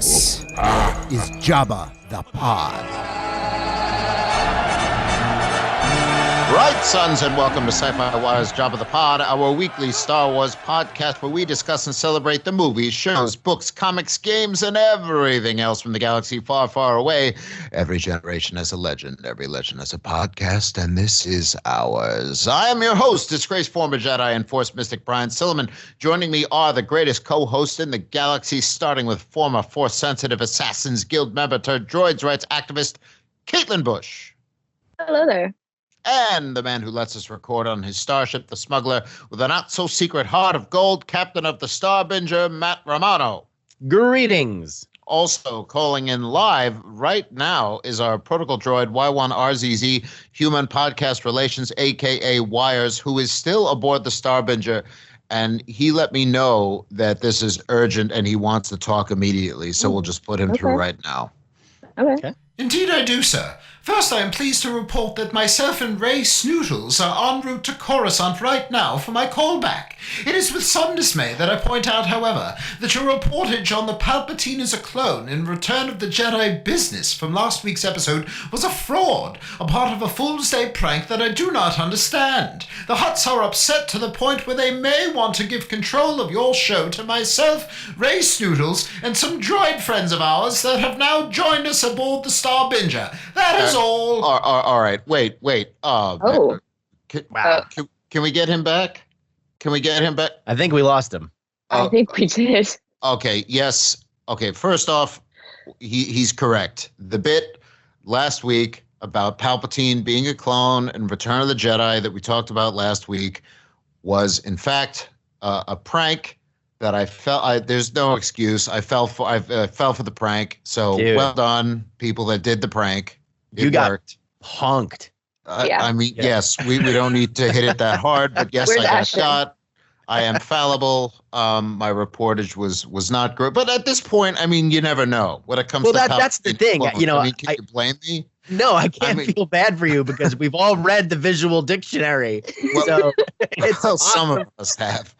This is Jabba the Pod. Right, sons, and welcome to SYFY WIRE's Jabba the Pod, our weekly Star Wars podcast where we discuss and celebrate the movies, shows, books, comics, games, and everything else from the galaxy far, far away. Every generation has a legend, every legend has a podcast, and this is ours. I am your host, disgraced former Jedi and Force mystic Brian Silliman. Joining me are the greatest co-hosts in the galaxy, starting with former Force-sensitive Assassins Guild member turned droids rights activist, Caitlin Bush. Hello there. And the man who lets us record on his starship, the smuggler, with a not-so-secret heart of gold, captain of the Starbinger, Matt Romano. Greetings. Also calling in live right now is our protocol droid, Y1RZZ, Human Podcast Relations, a.k.a. Wires, who is still aboard the Starbinger, and he let me know that this is urgent and he wants to talk immediately, so we'll just put him through right now. Okay. Indeed I do, sir. First, I am pleased to report that myself and Rey Snootles are en route to Coruscant right now for my callback. It is with some dismay that I point out, however, that your reportage on the Palpatine is a clone in Return of the Jedi business from last week's episode was a fraud, a part of a Fool's Day prank that I do not understand. The Hutts are upset to the point where they may want to give control of your show to myself, Rey Snootles, and some droid friends of ours that have now joined us aboard the Starbinger. That is all. All right. Wait. Oh. Can we get him back? Can we get him back? I think we lost him. I think we did. Okay, yes. Okay, first off, he's correct. The bit last week about Palpatine being a clone in Return of the Jedi that we talked about last week was, in fact, a prank that I felt. There's no excuse. I fell for the prank. So Dude. Well done, people that did the prank. You It got worked. punked. Yeah. I mean, yes, we don't need to hit it that hard, but yes, Where's I got Ashton? shot. I am fallible. My reportage was not great, but at this point, I mean, you never know when it comes. Well, to that's the thing. clones. You know, I mean, can you blame me? No, I can't feel bad for you because we've all read the visual dictionary. So it's Well, some of us have.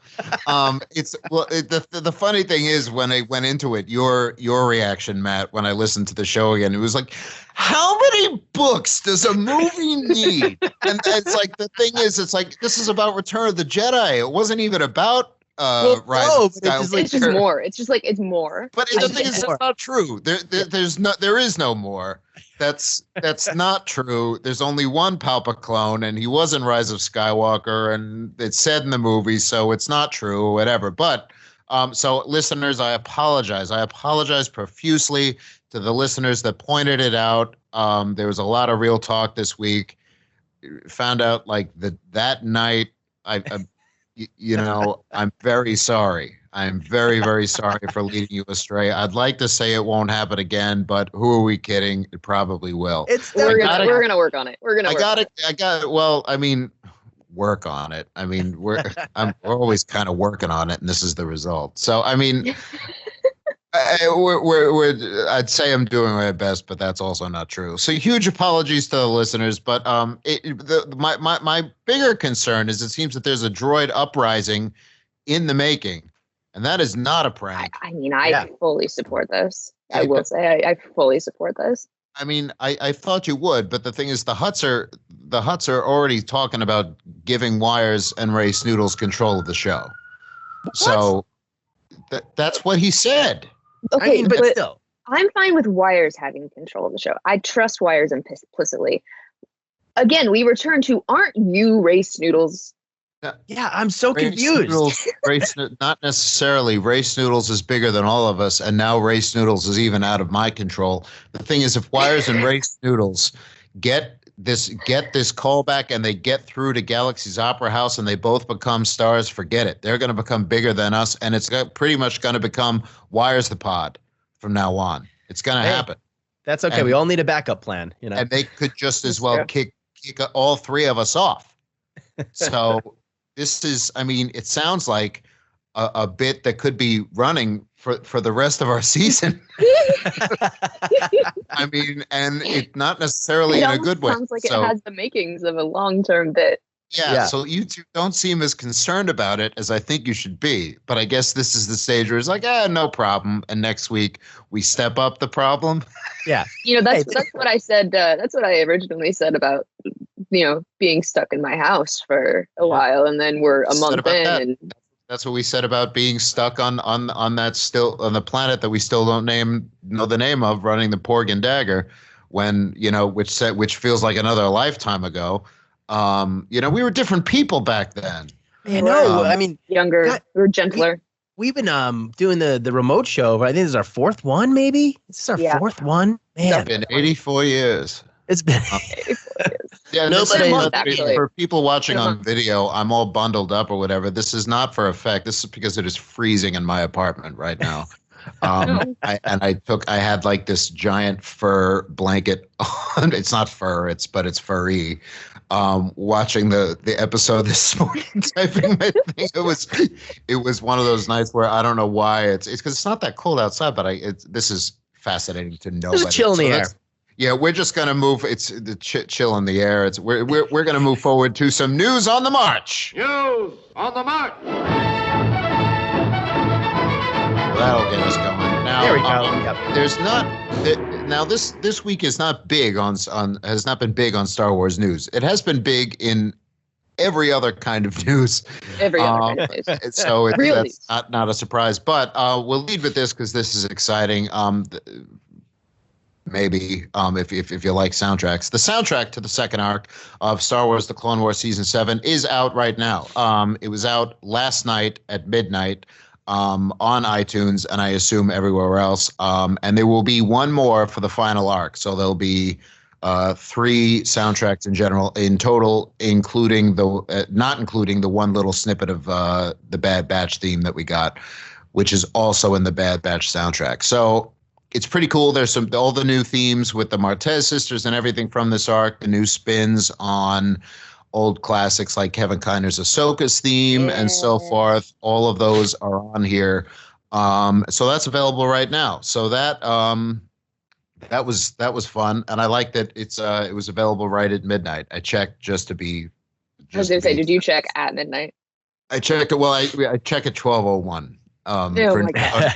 The funny thing is when I went into it, your reaction, Matt, when I listened to the show again, it was like, how many books does a movie need? And it's like, the thing is, it's like, this is about Return of the Jedi. It wasn't even about Rise of Skywalker. It's just more. It's just like it's more. But the thing is, that's not true. There is no more. That's not true. There's only one Palpa clone, and he was in Rise of Skywalker, and it's said in the movie, so it's not true or whatever. But so listeners, I apologize. I apologize profusely to the listeners that pointed it out. There was a lot of real talk this week. Found out like that night. I'm very sorry. I'm very, very sorry for leading you astray. I'd like to say it won't happen again, but who are we kidding? It probably will. We're gonna work on it. Well, I mean, work on it. I mean, we're always kind of working on it, and this is the result. So, I mean, I'd say I'm doing my best, but that's also not true. So, huge apologies to the listeners. But my bigger concern is it seems that there's a droid uprising in the making. And that is not a prank. I mean, I fully support this. I will say I fully support this. I mean, I thought you would, but the thing is, the Hutts are already talking about giving Wires and Rey Snootles control of the show. What? So that's what he said. Okay, I mean, but still, I'm fine with Wires having control of the show. I trust Wires implicitly. Again, we return to, aren't you Rey Snootles? Yeah, I'm so confused. Not necessarily. Rey Snootles is bigger than all of us, and now Rey Snootles is even out of my control. The thing is, if Wires and Rey Snootles get this callback and they get through to Galaxy's Opera House and they both become stars, forget it. They're going to become bigger than us, and it's pretty much going to become Wires the Pod from now on. It's going to happen. That's okay. We all need a backup plan, you know. And they could just as well kick all three of us off. So. This is, I mean, it sounds like a bit that could be running for the rest of our season. I mean, and it's not necessarily in a good way. Sounds like it has the makings of a long-term bit. Yeah, so you two don't seem as concerned about it as I think you should be. But I guess this is the stage where it's like, no problem. And next week we step up the problem. Yeah. That's what I said. That's what I originally said about, being stuck in my house for a while, and then we're a month in, and that's what we said about being stuck on the planet that we still don't know the name of, running the Porg Dagger, when which feels like another lifetime ago. We were different people back then. I mean, younger, we were gentler. We've been doing the remote show, but I think this is our fourth one, maybe. This is our fourth one. Man, it's been 84 years. It's been 84 years. Yeah, for people watching on video, I'm all bundled up or whatever. This is not for effect. This is because it is freezing in my apartment right now. I had like this giant fur blanket on. It's not fur, but it's furry. Watching the episode this morning, typing my thing. It was one of those nights where I don't know why it's because it's not that cold outside, but this is fascinating to know. There's a chill in the air. Yeah, we're just gonna move. It's the chill in the air. We're gonna move forward to some news on the march. News on the march. That'll get us going. Now, there we go. Yep. There's not. Now this week is not big has not been big on Star Wars news. It has been big in every other kind of news. Every other kind of news. So really? That's not a surprise. But we'll lead with this because this is exciting. Maybe if you like soundtracks, the soundtrack to the second arc of Star Wars: The Clone Wars Season 7 is out right now. It was out last night at midnight. On iTunes and I assume everywhere else. And there will be one more for the final arc. So there'll be 3 soundtracks in total, including not including the one little snippet of the Bad Batch theme that we got, which is also in the Bad Batch soundtrack. So it's pretty cool. There's all the new themes with the Martez sisters and everything from this arc, the new spins on old classics like Kevin Kiner's Ahsoka's theme and so forth. All of those are on here. So that's available right now. So that was fun. And I like that it was available right at midnight. I checked just to be. I was going to say, did you check at midnight? I checked it. Well, I check at 12:01. Oh for my God.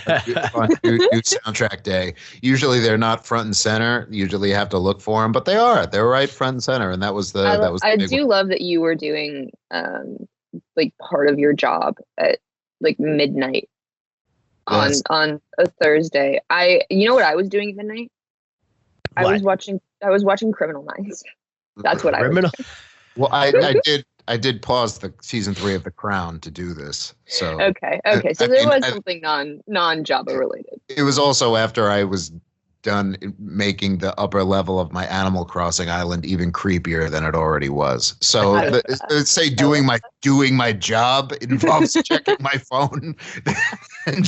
new soundtrack day. Usually they're not front and center. Usually you have to look for them, but they are. They're right front and center, and that was the. I do love that you were doing like part of your job at like midnight on a Thursday. You know what I was doing at midnight? What? I was watching Criminal Minds. That's what I was doing. Well, I did pause the season 3 of The Crown to do this. So okay. So there was something non-Jabba related. It was also after I was done making the upper level of my Animal Crossing island even creepier than it already was. So let's say doing my job involves checking my phone and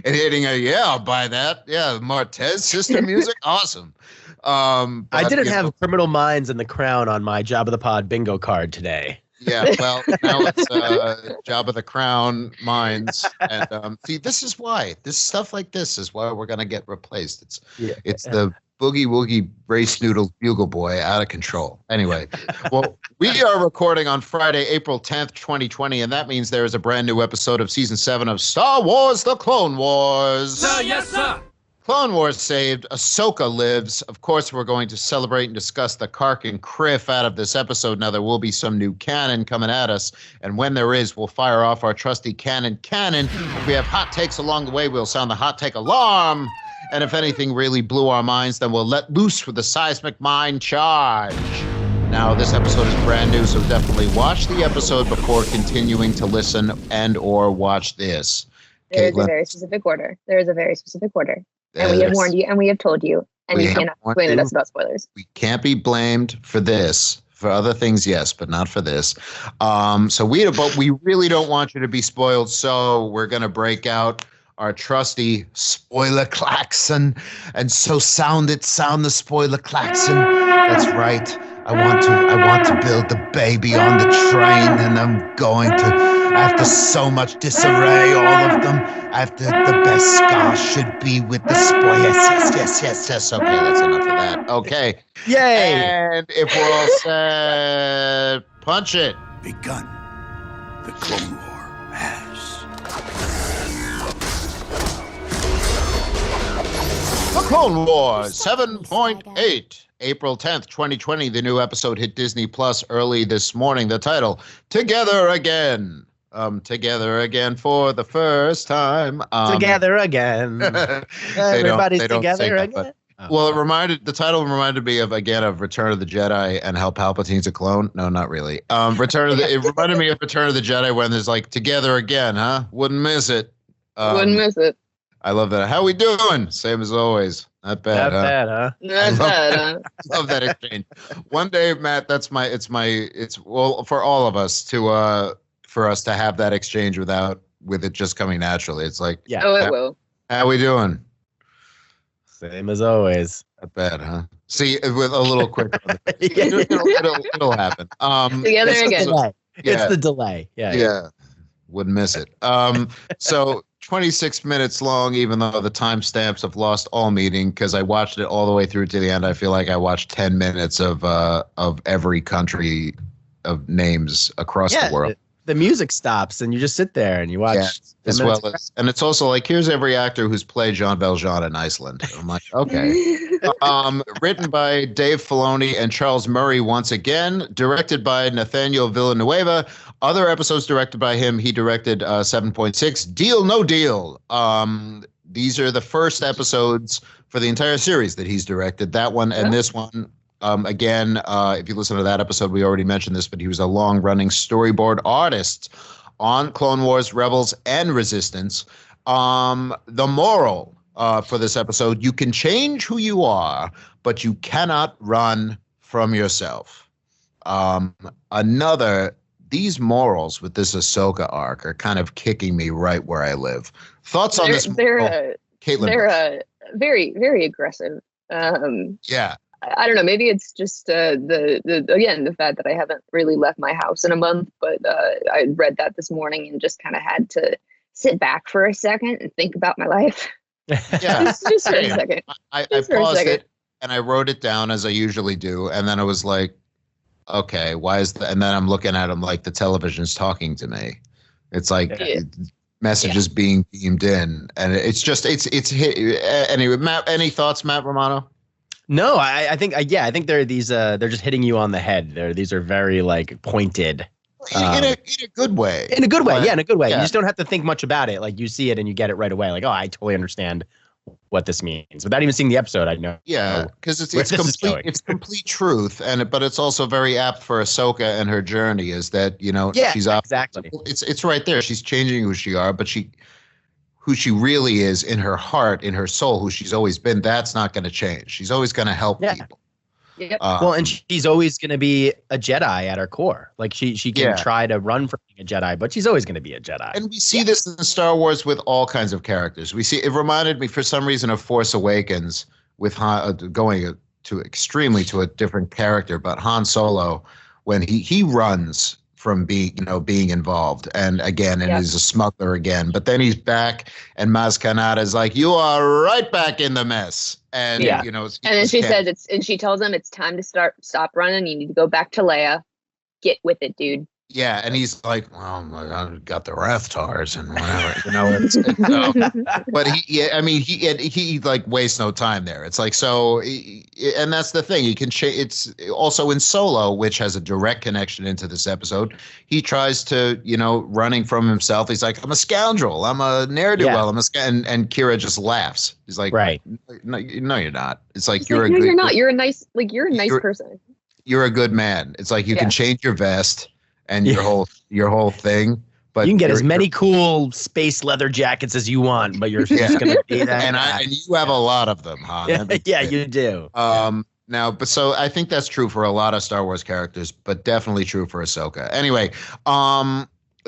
hitting I'll buy that. Yeah, Martez sister music, awesome. I didn't have Criminal Minds and The Crown on my Jabba the Pod bingo card today. Yeah, well, now it's Jabba the Crown Minds, and see, this is why stuff like this is why we're gonna get replaced. It's the boogie woogie Rey Snootles bugle boy out of control. Anyway, well, we are recording on Friday, April 10th, 2020, and that means there is a brand new episode of Season 7 of Star Wars: The Clone Wars. Sir, yes, sir. Clone Wars saved, Ahsoka lives. Of course, we're going to celebrate and discuss the Kark and Criff out of this episode. Now, there will be some new canon coming at us, and when there is, we'll fire off our trusty cannon. If we have hot takes along the way, we'll sound the hot take alarm. And if anything really blew our minds, then we'll let loose with the seismic mind charge. Now, this episode is brand new, so definitely watch the episode before continuing to listen and or watch this. There is a very specific order. And we have warned you, and we have told you, and you cannot complain at us about spoilers. We can't be blamed for this. For other things, yes, but not for this. But we really don't want you to be spoiled, so we're going to break out our trusty spoiler klaxon. And so sound the spoiler klaxon. That's right. I want to build the baby on the train, and I'm going to. After so much disarray, all of them, after the best scar should be with the spoil. Yes. Okay, that's enough of that. Okay. Yay! And if we're all set, punch it. begun. The Clone War has. The Clone Wars 7.8. April 10th, 2020. The new episode hit Disney Plus early this morning. The title, Together Again. Together again for the first time. Together again. Everybody's together again. Well, the title reminded me of Return of the Jedi and how Palpatine's a clone. No, not really. It reminded me of Return of the Jedi when there's like together again, huh? Wouldn't miss it. Wouldn't miss it. I love that. How we doing? Same as always. Not bad, Not bad, huh? I love that exchange. One day, Matt, it's for all of us for us to have that exchange with it just coming naturally. It's like, yeah. Oh, it will. How we doing? Same as always. Not bad, huh? See, with a little quicker. It'll happen. Together again. It's the delay. Yeah. Wouldn't miss it. So 26 minutes long, even though the timestamps have lost all meaning because I watched it all the way through to the end. I feel like I watched 10 minutes of every country of names across the world. The music stops and you just sit there and you watch. Yeah, as well as, and it's also like, here's every actor who's played Jean Valjean in Iceland. I'm like, okay. Written by Dave Filoni and Charles Murray once again. Directed by Nathaniel Villanueva. Other episodes directed by him. He directed 7.6, Deal No Deal. These are the first episodes for the entire series that he's directed. That one and this one. Again, if you listen to that episode, we already mentioned this, but he was a long-running storyboard artist on Clone Wars, Rebels, and Resistance. The moral for this episode, you can change who you are, but you cannot run from yourself. These morals with this Ahsoka arc are kind of kicking me right where I live. Thoughts on this? Caitlin? They're very, very aggressive. Yeah. I don't know. Maybe it's just the fact that I haven't really left my house in a month. But I read that this morning and just kind of had to sit back for a second and think about my life. Yeah, just for a second. I paused it and I wrote it down as I usually do, and then I was like, "Okay, why is that?" And then I'm looking at him like the television's talking to me. It's like messages being beamed in, and it's anyway. Matt, any thoughts, Matt Romano? No, I think they're these. They're just hitting you on the head. These are very like pointed. In a good way. In a good way, in a good way. Yeah. You just don't have to think much about it. Like you see it and you get it right away. Like, oh, I totally understand what this means without even seeing the episode. I know. Yeah, because it's complete. It's complete truth, but it's also very apt for Ahsoka and her journey. Is that she's exactly. It's right there. She's changing who she are, but who she really is in her heart, in her soul, who she's always been, that's not going to change. She's always going to help people. Yep. Well, and she's always going to be a Jedi at her core. Like she can try to run from being a Jedi, but she's always going to be a Jedi. And we see this in Star Wars with all kinds of characters. It reminded me for some reason of Force Awakens with Han, going to a different character, but Han Solo, when he runs from being involved, and he's a smuggler again, but then he's back, and Maz Kanata is like, "You are right back in the mess," and and then she says she tells him it's time to stop running. You need to go back to Leia. Get with it, dude. Yeah, and he's like, "Well, I got the Rathtars and whatever," but he like wastes no time there. It's like and that's the thing. He can it's also in Solo, which has a direct connection into this episode. He tries to, running from himself. He's like, "I'm a scoundrel. I'm a ne'er-do-well. I'm a and Kira just laughs. He's like, "Right, no, you're not." It's like you're not. You're a nice person. You're a good man. It's like you can change your vest and your whole thing, but you can get as many cool space leather jackets as you want, but you're just gonna be that. And you have a lot of them, huh? Yeah, you do. So I think that's true for a lot of Star Wars characters, but definitely true for Ahsoka. Anyway,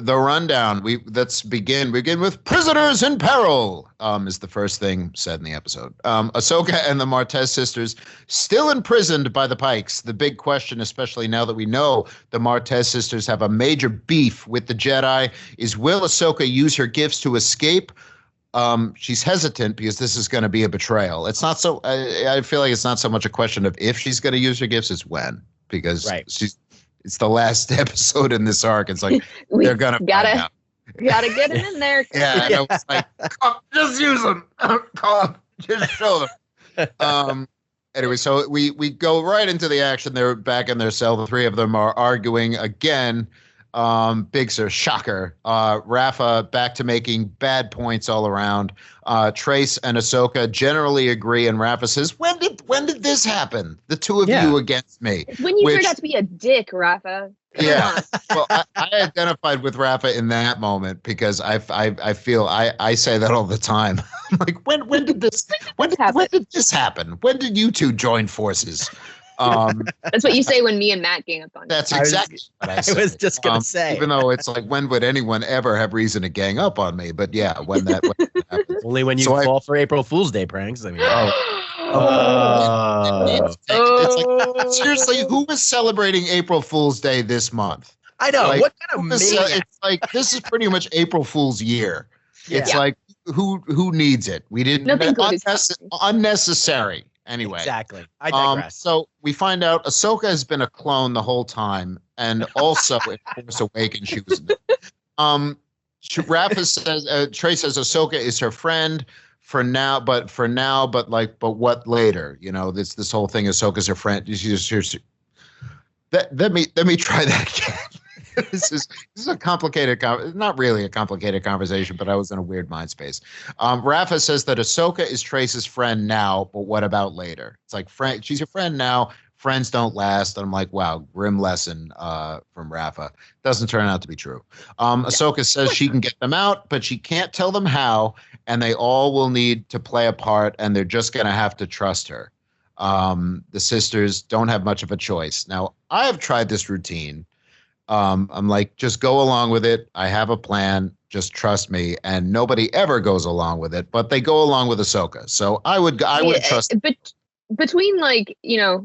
the rundown. Let's begin. We begin with prisoners in peril. Is the first thing said in the episode. Ahsoka and the Martez sisters still imprisoned by the Pikes. The big question, especially now that we know the Martez sisters have a major beef with the Jedi, is will Ahsoka use her gifts to escape? She's hesitant because this is going to be a betrayal. It's not so. I feel like it's not so much a question of if she's going to use her gifts, it's when, because It's the last episode in this arc. It's like they're gonna find out. Gotta get him in there. Yeah, I know. It's like, just use them. Just show them. Anyway, so we go right into the action. They're back in their cell. The three of them are arguing again. Big Sir, shocker. Rafa back to making bad points all around. Trace and Ahsoka generally agree, and Rafa says, "When did this happen? The two of you against me." When you turned out to be a dick, Rafa. Yeah. Well, I identified with Rafa in that moment because I feel I say that all the time. I'm like, when did this happen? When did you two join forces? That's what you say when me and Matt gang up on you. That's exactly what I said. I was just gonna say. Even though it's like, when would anyone ever have reason to gang up on me? But yeah, when that happens. Only when you fall for April Fool's Day pranks. I mean, it's like, seriously, who is celebrating April Fool's Day this month? I know. Like, what kind of maniac? It's like, this is pretty much April Fool's year. Yeah. It's like, who needs it? We didn't. Unnecessary. Anyway. Exactly. I digress. So we find out Ahsoka has been a clone the whole time, and also in Force Awakens she was. Rafa says, Trace says Ahsoka is her friend for now, but what later? You know, this whole thing. Ahsoka's her friend. Let me try that again. This is a complicated, not really a complicated conversation, but I was in a weird mind space. Rafa says that Ahsoka is Trace's friend now, but what about later? It's like, she's your friend now. Friends don't last. And I'm like, wow, grim lesson from Rafa. Doesn't turn out to be true. Ahsoka says she can get them out, but she can't tell them how, and they all will need to play a part, and they're just going to have to trust her. The sisters don't have much of a choice. Now, I have tried this routine. I'm like, just go along with it. I have a plan. Just trust me. And nobody ever goes along with it, but they go along with Ahsoka. So I would trust. But between God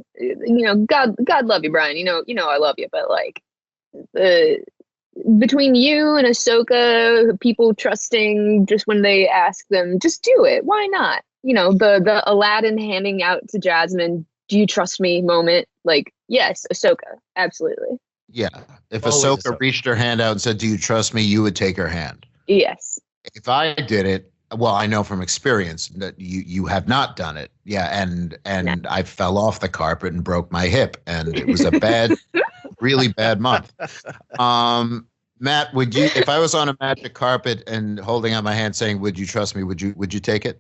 love you, Brian. You know, I love you, but like between you and Ahsoka, people trusting just when they ask them, just do it. Why not? You know, the Aladdin handing out to Jasmine, do you trust me moment? Like, yes, Ahsoka, absolutely. Yeah. If Ahsoka reached her hand out and said, do you trust me? You would take her hand. Yes. If I did it, well, I know from experience that you have not done it. Yeah. And I fell off the carpet and broke my hip, and it was a really bad month. Matt, would you, if I was on a magic carpet and holding out my hand saying, would you trust me? Would you take it?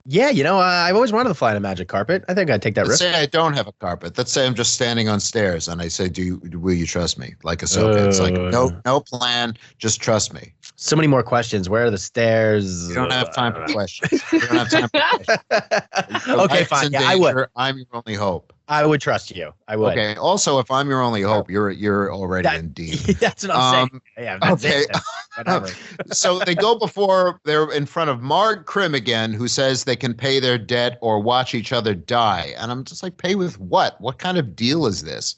Yeah, I've always wanted to fly on a magic carpet. I think I'd take that risk. Let's say I don't have a carpet. Let's say I'm just standing on stairs, and I say, will you trust me? Like Ahsoka. It's like, no plan. Just trust me. So many more questions. Where are the stairs? You don't have time for questions. You don't have time for questions. Okay, fine. Yeah, I would. I'm your only hope. I would trust you. I would. Okay. Also, if I'm your only hope, you're already in deep. That's what I'm saying. Yeah. Okay. Whatever. So they go before they're in front of Marg Krim again, who says they can pay their debt or watch each other die. And I'm just like, pay with what? What kind of deal is this?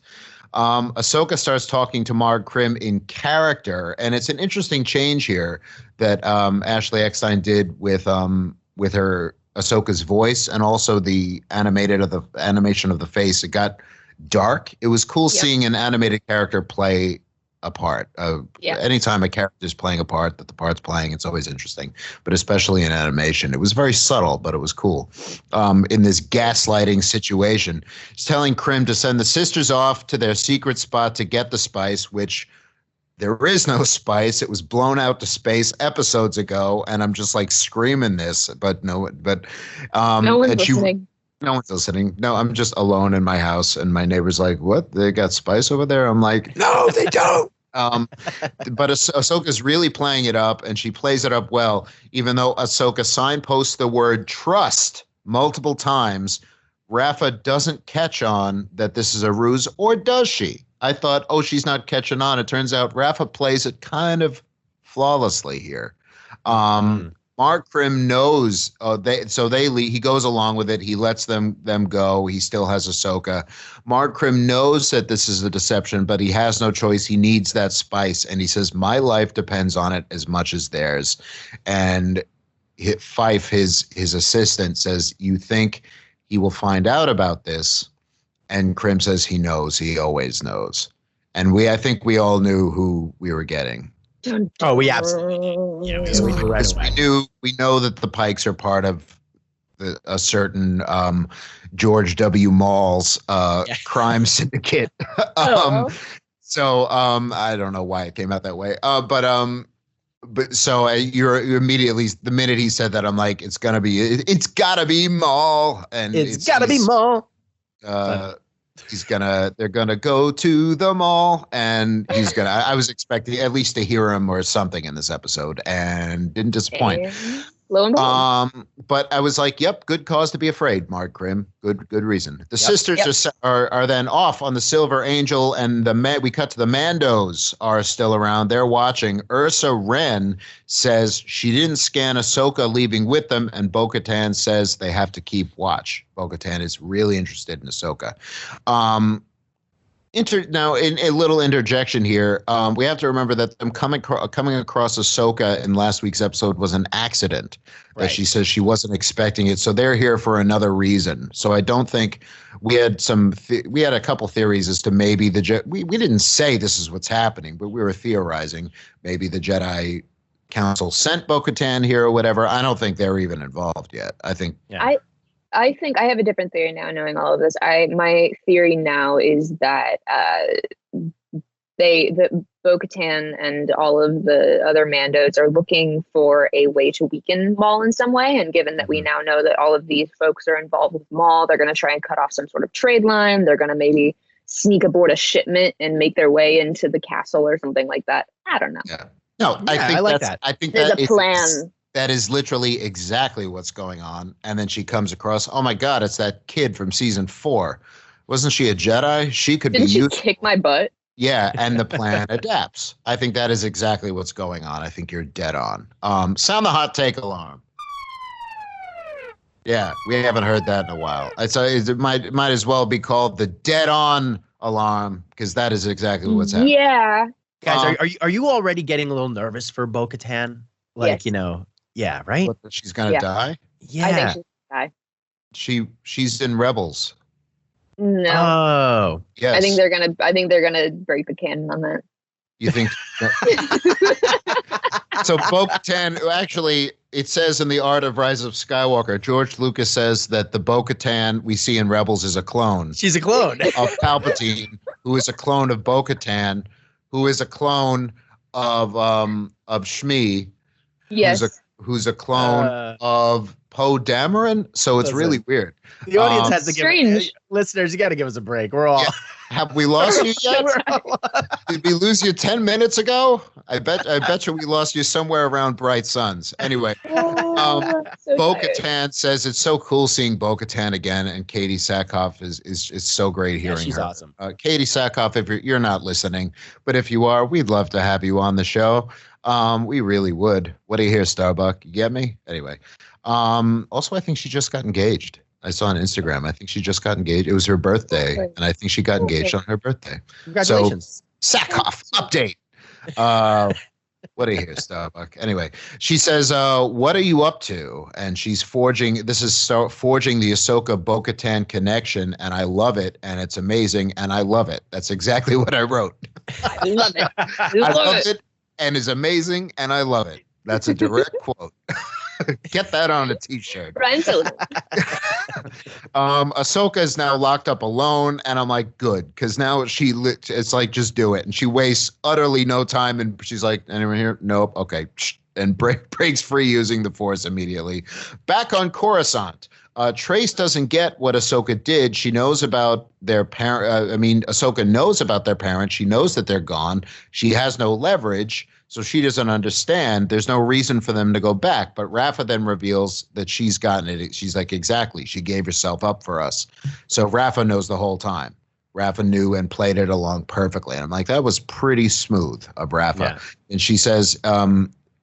Ahsoka starts talking to Marg Krim in character, and it's an interesting change here that Ashley Eckstein did with her Ahsoka's voice, and also the animation of the face. It got dark. It was cool seeing an animated character play a part. Anytime a character is playing a part that the part's playing, it's always interesting, but especially in animation. It was very subtle, but it was cool. In this gaslighting situation, he's telling Krim to send the sisters off to their secret spot to get the spice, which there is no spice. It was blown out to space episodes ago, and I'm just like screaming this, but no one's listening. No one's listening. No, I'm just alone in my house, and my neighbor's like, "What? They got spice over there?" I'm like, "No, they don't." But Ahsoka's really playing it up, and she plays it up well, even though Ahsoka signposts the word trust multiple times. Rafa doesn't catch on that this is a ruse, or does she? I thought, she's not catching on. It turns out Rafa plays it kind of flawlessly here. Marg Krim knows. They leave. He goes along with it. He lets them go. He still has Ahsoka. Marg Krim knows that this is a deception, but he has no choice. He needs that spice, and he says, "My life depends on it as much as theirs." And Fife, his assistant, says, "You think he will find out about this?" And Krim says he knows. He always knows. And I think we all knew who we were getting. Oh, we absolutely. Yeah, we know that the Pikes are part of a certain George W. Mall's crime syndicate. So I don't know why it came out that way. But so you're immediately, the minute he said that, I'm like, it's gotta be Maul, and it's gotta be Maul. They're gonna go to the mall, and I was expecting at least to hear him or something in this episode, and didn't disappoint. And lo and behold. But I was like, yep, good cause to be afraid, Mark Grimm. Good reason. The sisters are then off on the Silver Angel, and we cut to the Mandos are still around. They're watching. Ursa Wren says she didn't scan Ahsoka leaving with them, and Bo-Katan says they have to keep watch. Bo-Katan is really interested in Ahsoka. Now, in a little interjection here, we have to remember that them coming across Ahsoka in last week's episode was an accident. Right. That she says she wasn't expecting it, so they're here for another reason. So I don't think we had a couple theories as to maybe we didn't say this is what's happening, but we were theorizing maybe the Jedi Council sent Bo-Katan here or whatever. I don't think they're even involved yet. I think. Yeah. I think I have a different theory now, knowing all of this. My theory now is that the Bo-Katan and all of the other Mandos are looking for a way to weaken Maul in some way. And given that we now know that all of these folks are involved with Maul, they're going to try and cut off some sort of trade line. They're going to maybe sneak aboard a shipment and make their way into the castle or something like that. I don't know. Yeah. No, I like that. I think there's a plan. That is literally exactly what's going on. And then she comes across, oh my God, it's that kid from season 4. Wasn't she a Jedi? Didn't she kick my butt? Yeah, and the plan adapts. I think that is exactly what's going on. I think you're dead on. Sound the hot take alarm. Yeah, we haven't heard that in a while. It might as well be called the dead on alarm, because that is exactly what's happening. Yeah. Guys, are you already getting a little nervous for Bo-Katan? Like, yes. Yeah, right? What, she's gonna die? Yeah. I think she's gonna die. She's in Rebels. No. Oh. Yes. I think they're gonna break the canon on that. You think so? Bo-Katan, actually, it says in the Art of Rise of Skywalker, George Lucas says that the Bo-Katan we see in Rebels is a clone. She's a clone of Palpatine, who is a clone of Bo-Katan, who is a clone of Shmi. Yes. Who's a clone of Poe Dameron. So it's really weird. The audience has to give listeners, you got to give us a break. We're all. Yeah. Have we lost you yet? Did we lose you 10 minutes ago? I bet you we lost you somewhere around Bright Suns. Anyway, Bo-Katan says it's so cool seeing Bo-Katan again, and Katie Sackhoff is so great hearing her. She's awesome. Katie Sackhoff, if you're not listening, but if you are, we'd love to have you on the show. We really would. What do you hear, Starbuck? You get me? Anyway. Also, I think she just got engaged. I saw on Instagram. I think she just got engaged. It was her birthday, and I think she got engaged on her birthday. Congratulations. So, Sackhoff, update. What do you hear, Starbuck? Anyway, she says, what are you up to? And she's forging the Ahsoka Bo-Katan connection, and I love it, and it's amazing, and I love it. That's exactly what I wrote. I love it. I love it. And is amazing, and I love it. That's a direct quote. Get that on a t-shirt. Ahsoka is now locked up alone, and I'm like, good, because now it's like, just do it. And she wastes utterly no time, and she's like, anyone here? Nope. Okay. And breaks free using the Force immediately. Back on Coruscant. Trace doesn't get what Ahsoka did. She knows about their parent. Ahsoka knows about their parents. She knows that they're gone. She has no leverage, so she doesn't understand. There's no reason for them to go back. But Rafa then reveals that she's gotten it. She's like, exactly. She gave herself up for us. So Rafa knows the whole time. Rafa knew and played it along perfectly. And I'm like, that was pretty smooth of Rafa. Yeah. And she says,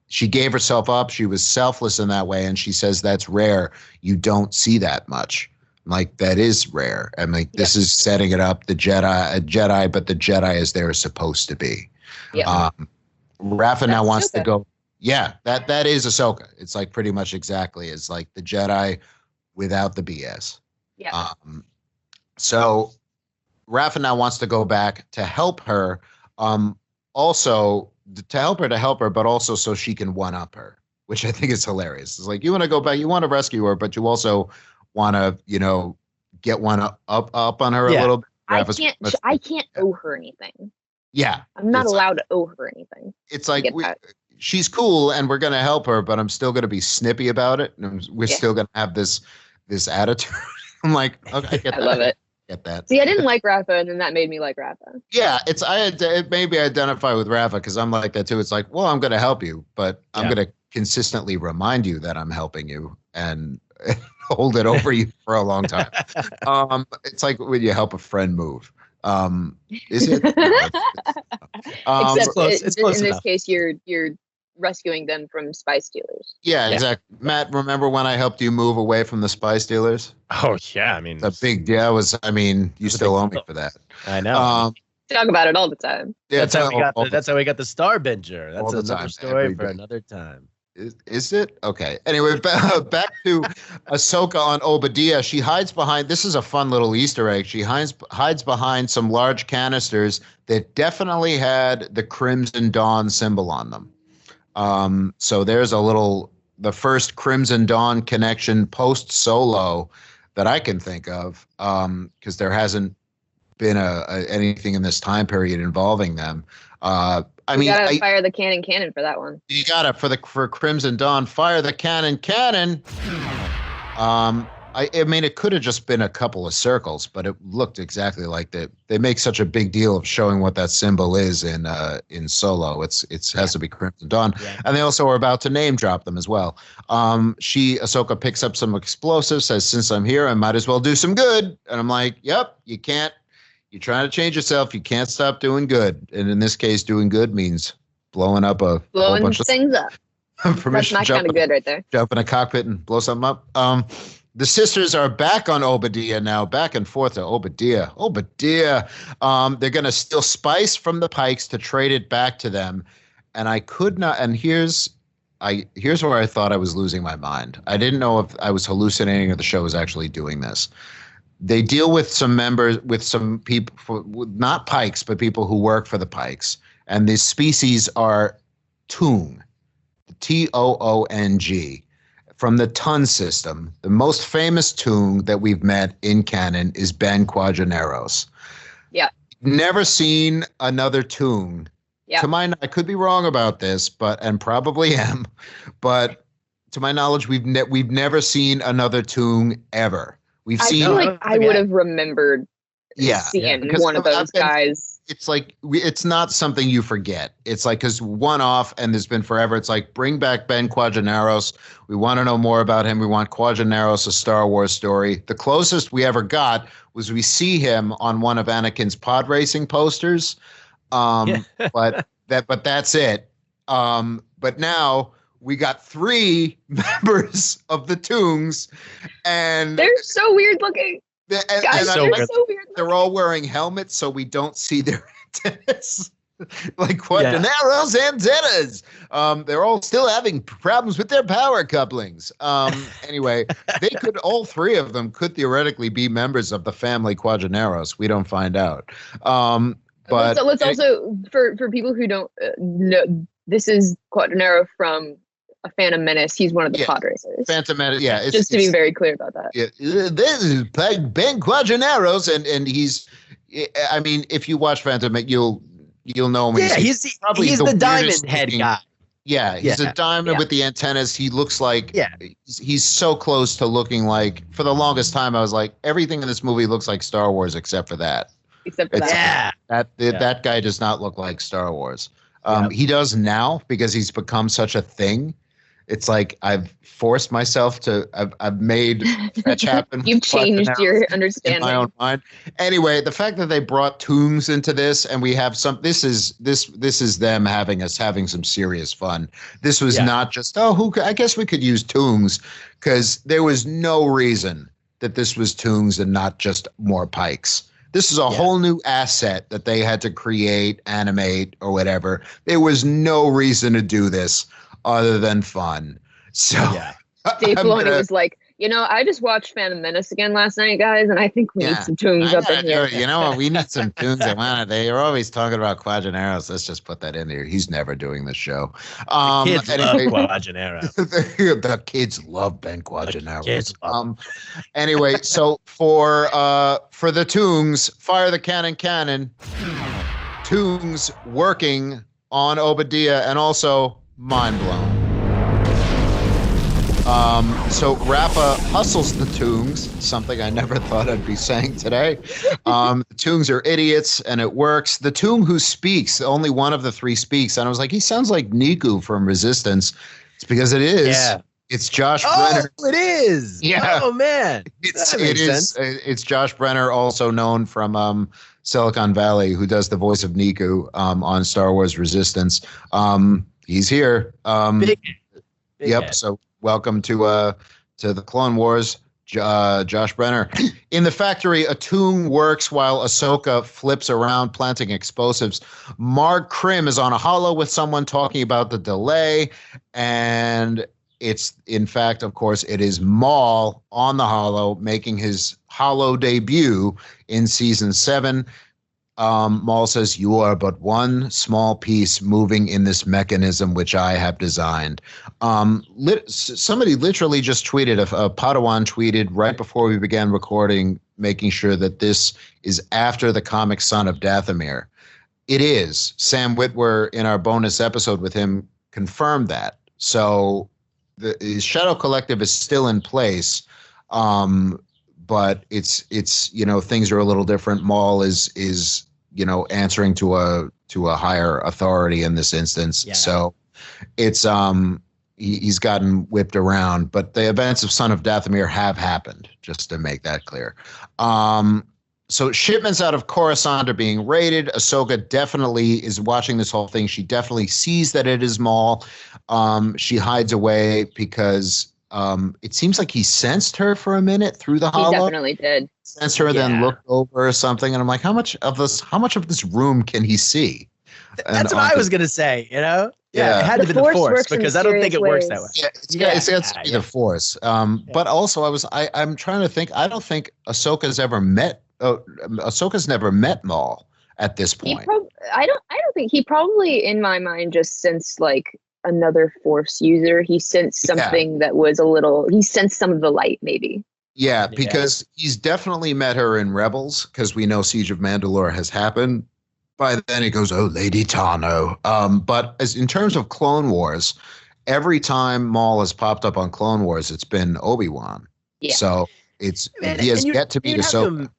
she gave herself up. She was selfless in that way. And she says, that's rare. You don't see that much. I'm like, that is rare. I'm like, this is setting it up. A Jedi, but the Jedi is they're supposed to be. Yeah. Rafa now wants to go. Yeah, that is Ahsoka. It's like pretty much exactly. It's like the Jedi without the BS. Yeah. So Rafa now wants to go back to help her. Also to help her, but also so she can one-up her, which I think is hilarious. It's like, you want to go back, you want to rescue her, but you also want to, get one up on her a little bit. I can't owe her anything. Yeah. I'm not allowed to owe her anything. It's like, she's cool and we're going to help her, but I'm still going to be snippy about it. And we're still going to have this attitude. I'm like, okay, I get that. I love it. Get that. See, I didn't like Rafa, and then that made me like Rafa. Yeah, it made me identify with Rafa because I'm like that too. It's like, well, I'm going to help you, but I'm going to consistently remind you that I'm helping you and hold it over you for a long time. It's like when you help a friend move. Is it? Except it's close in this enough. case, you're rescuing them from spy stealers. Yeah, exactly. Matt, remember when I helped you move away from the spy stealers? Oh yeah, I mean, it's a big deal. You still owe me for that. I know. Talk about it all the time. Yeah, that's how we got the Starbinger. That's another story for another time. Is it? Okay. Anyway, back to Ahsoka on Obadiah. She hides behind, this is a fun little Easter egg. She hides behind some large canisters that definitely had the Crimson Dawn symbol on them. So there's the first Crimson Dawn connection post Solo that I can think of, because there hasn't been anything in this time period involving them. You gotta fire the cannon for that one. You gotta for Crimson Dawn, fire the cannon. It could have just been a couple of circles, but it looked exactly like that. They make such a big deal of showing what that symbol is in Solo. It has to be Crimson Dawn, and they also are about to name drop them as well. Ahsoka picks up some explosives, says, "Since I'm here, I might as well do some good." And I'm like, "Yep, you can't. You're trying to change yourself. You can't stop doing good." And in this case, doing good means blowing up a whole bunch of things up. That's not kind of good right there. Jump in a cockpit and blow something up. The sisters are back on Obadiah now, back and forth to Obadiah. They're going to steal spice from the Pikes to trade it back to them. And I could not. And here's where I thought I was losing my mind. I didn't know if I was hallucinating or the show was actually doing this. They deal with some people, not Pikes, but people who work for the Pikes. And these species are Toong, Toong, from the Ton system. The most famous Toong that we've met in canon is Ben Quadraneros. Yeah. Never seen another Toong. Yeah. I could be wrong about this, and probably am, but to my knowledge, we've never seen another Toong ever. I feel like I would have remembered seeing one of those guys. It's like, it's not something you forget. It's like, because one-off, and there's been forever, it's like, bring back Ben Quadraneros. We want to know more about him. We want Quadraneros, a Star Wars story. The closest we ever got was we see him on one of Anakin's pod racing posters. But that's it. But now we got 3 members of the Toongs, and they're so weird looking. They're so weird. They're all wearing helmets, so we don't see their antennas. Like Quadraneros antennas. They're all still having problems with their power couplings. Anyway, all 3 of them could theoretically be members of the family Quadraneros. We don't find out. But let's also, for people who don't know, this is Quadranero from A Phantom Menace. He's one of the pod racers. Phantom Menace, yeah. Just to be very clear about that. Yeah, this is Ben Quadraneros, and he's. I mean, if you watch Phantom Menace, you'll know him. Yeah, he's the diamond head guy. Yeah, he's a diamond with the antennas. He looks like he's so close to looking like. For the longest time, I was like, everything in this movie looks like Star Wars except for that. That guy does not look like Star Wars. He does now because he's become such a thing. It's like I've forced myself to. I've made fetch happen. You've changed your understanding in my own mind. Anyway, the fact that they brought Toongs into this, and we have some. This is them having some serious fun. This was not just I guess we could use Toongs, because there was no reason that this was Toongs and not just more Pikes. This is a whole new asset that they had to create, animate, or whatever. There was no reason to do this other than fun. So Dave Filoni was like, I just watched Phantom Menace again last night, guys, and I think we need some tunes up in here. You know what? We need some tunes. They are always talking about Quadraneros. Let's just put that in there. He's never doing the show. The kids love Quadraneros. The kids love Ben Quadraneros. Anyway, so for the tunes, fire the cannon. Tunes working on Obadiah and also mind blown. So Rappa hustles the Toongs, something I never thought I'd be saying today. The Toongs are idiots, and it works. The Toong who speaks, only one of the three speaks, and I was like, he sounds like Niku from Resistance. It's because it is. Yeah. It's Josh Brenner. Oh, it is. Yeah. Oh man, it is. It's Josh Brenner, also known from Silicon Valley, who does the voice of Niku on Star Wars Resistance. He's here. Big yep. head. So. Welcome to the Clone Wars, Josh Brenner. In the factory, a Toong works while Ahsoka flips around planting explosives. Marg Krim is on a holo with someone talking about the delay, and it's, in fact, of course, it is Maul on the holo making his holo debut in Season 7. Maul says, "You are but one small piece moving in this mechanism which I have designed." Somebody literally just tweeted, a Padawan tweeted right before we began recording, making sure that this is after the comic Son of Dathomir. It is. Sam Witwer, in our bonus episode with him, confirmed that. So the Shadow Collective is still in place, but it's things are a little different. Maul is answering to a higher authority in this instance. Yeah. So it's he's gotten whipped around, but the events of Son of Dathomir have happened, just to make that clear. So shipments out of Coruscant are being raided. Ahsoka definitely is watching this whole thing. She definitely sees that it is Maul. She hides away because it seems like he sensed her for a minute through the holo. He definitely did. Sensed her, then looked over or something, and I'm like, how much of this room can he see? That's what I was gonna say. Yeah, it had to be the Force because I don't think it works that way. Yeah, it's got to be the Force. But also, I'm trying to think. I don't think Ahsoka's ever met. Ahsoka's never met Maul at this point. I don't think he probably, in my mind, just sensed like another Force user. He sensed something that was a little. He sensed some of the light, maybe. Yeah, because he's definitely met her in Rebels, because we know Siege of Mandalore has happened. By then, he goes, "Oh, Lady Tano." But as in terms of Clone Wars, every time Maul has popped up on Clone Wars, it's been Obi-Wan. Yeah. So he has yet to meet Ahsoka.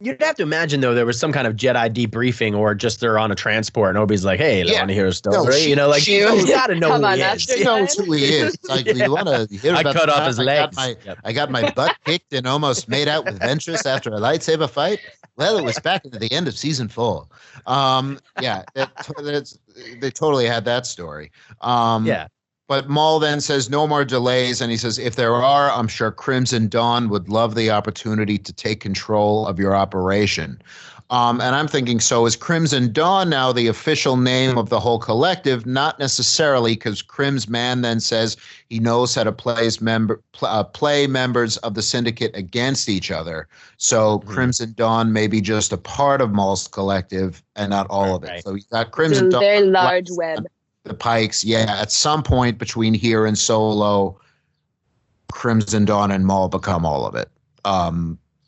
You'd have to imagine, though, there was some kind of Jedi debriefing, or just they're on a transport and Obi's like, "Hey, I want to hear a story." You got to know who he is. She knows who he is. Like, you want to hear about cut off his legs. I got my butt kicked and almost made out with Ventress after a lightsaber fight. Well, it was back at the end of Season 4. They totally had that story. But Maul then says, "No more delays." And he says, "If there are, I'm sure Crimson Dawn would love the opportunity to take control of your operation." And I'm thinking, so is Crimson Dawn now the official name of the whole collective? Not necessarily, because Crim's man then says he knows how to play members of the Syndicate against each other. So Crimson Dawn may be just a part of Maul's collective and not all of it. So he's got Crimson Dawn. Very large web. The Pikes, at some point between here and Solo, Crimson Dawn and Maul become all of it.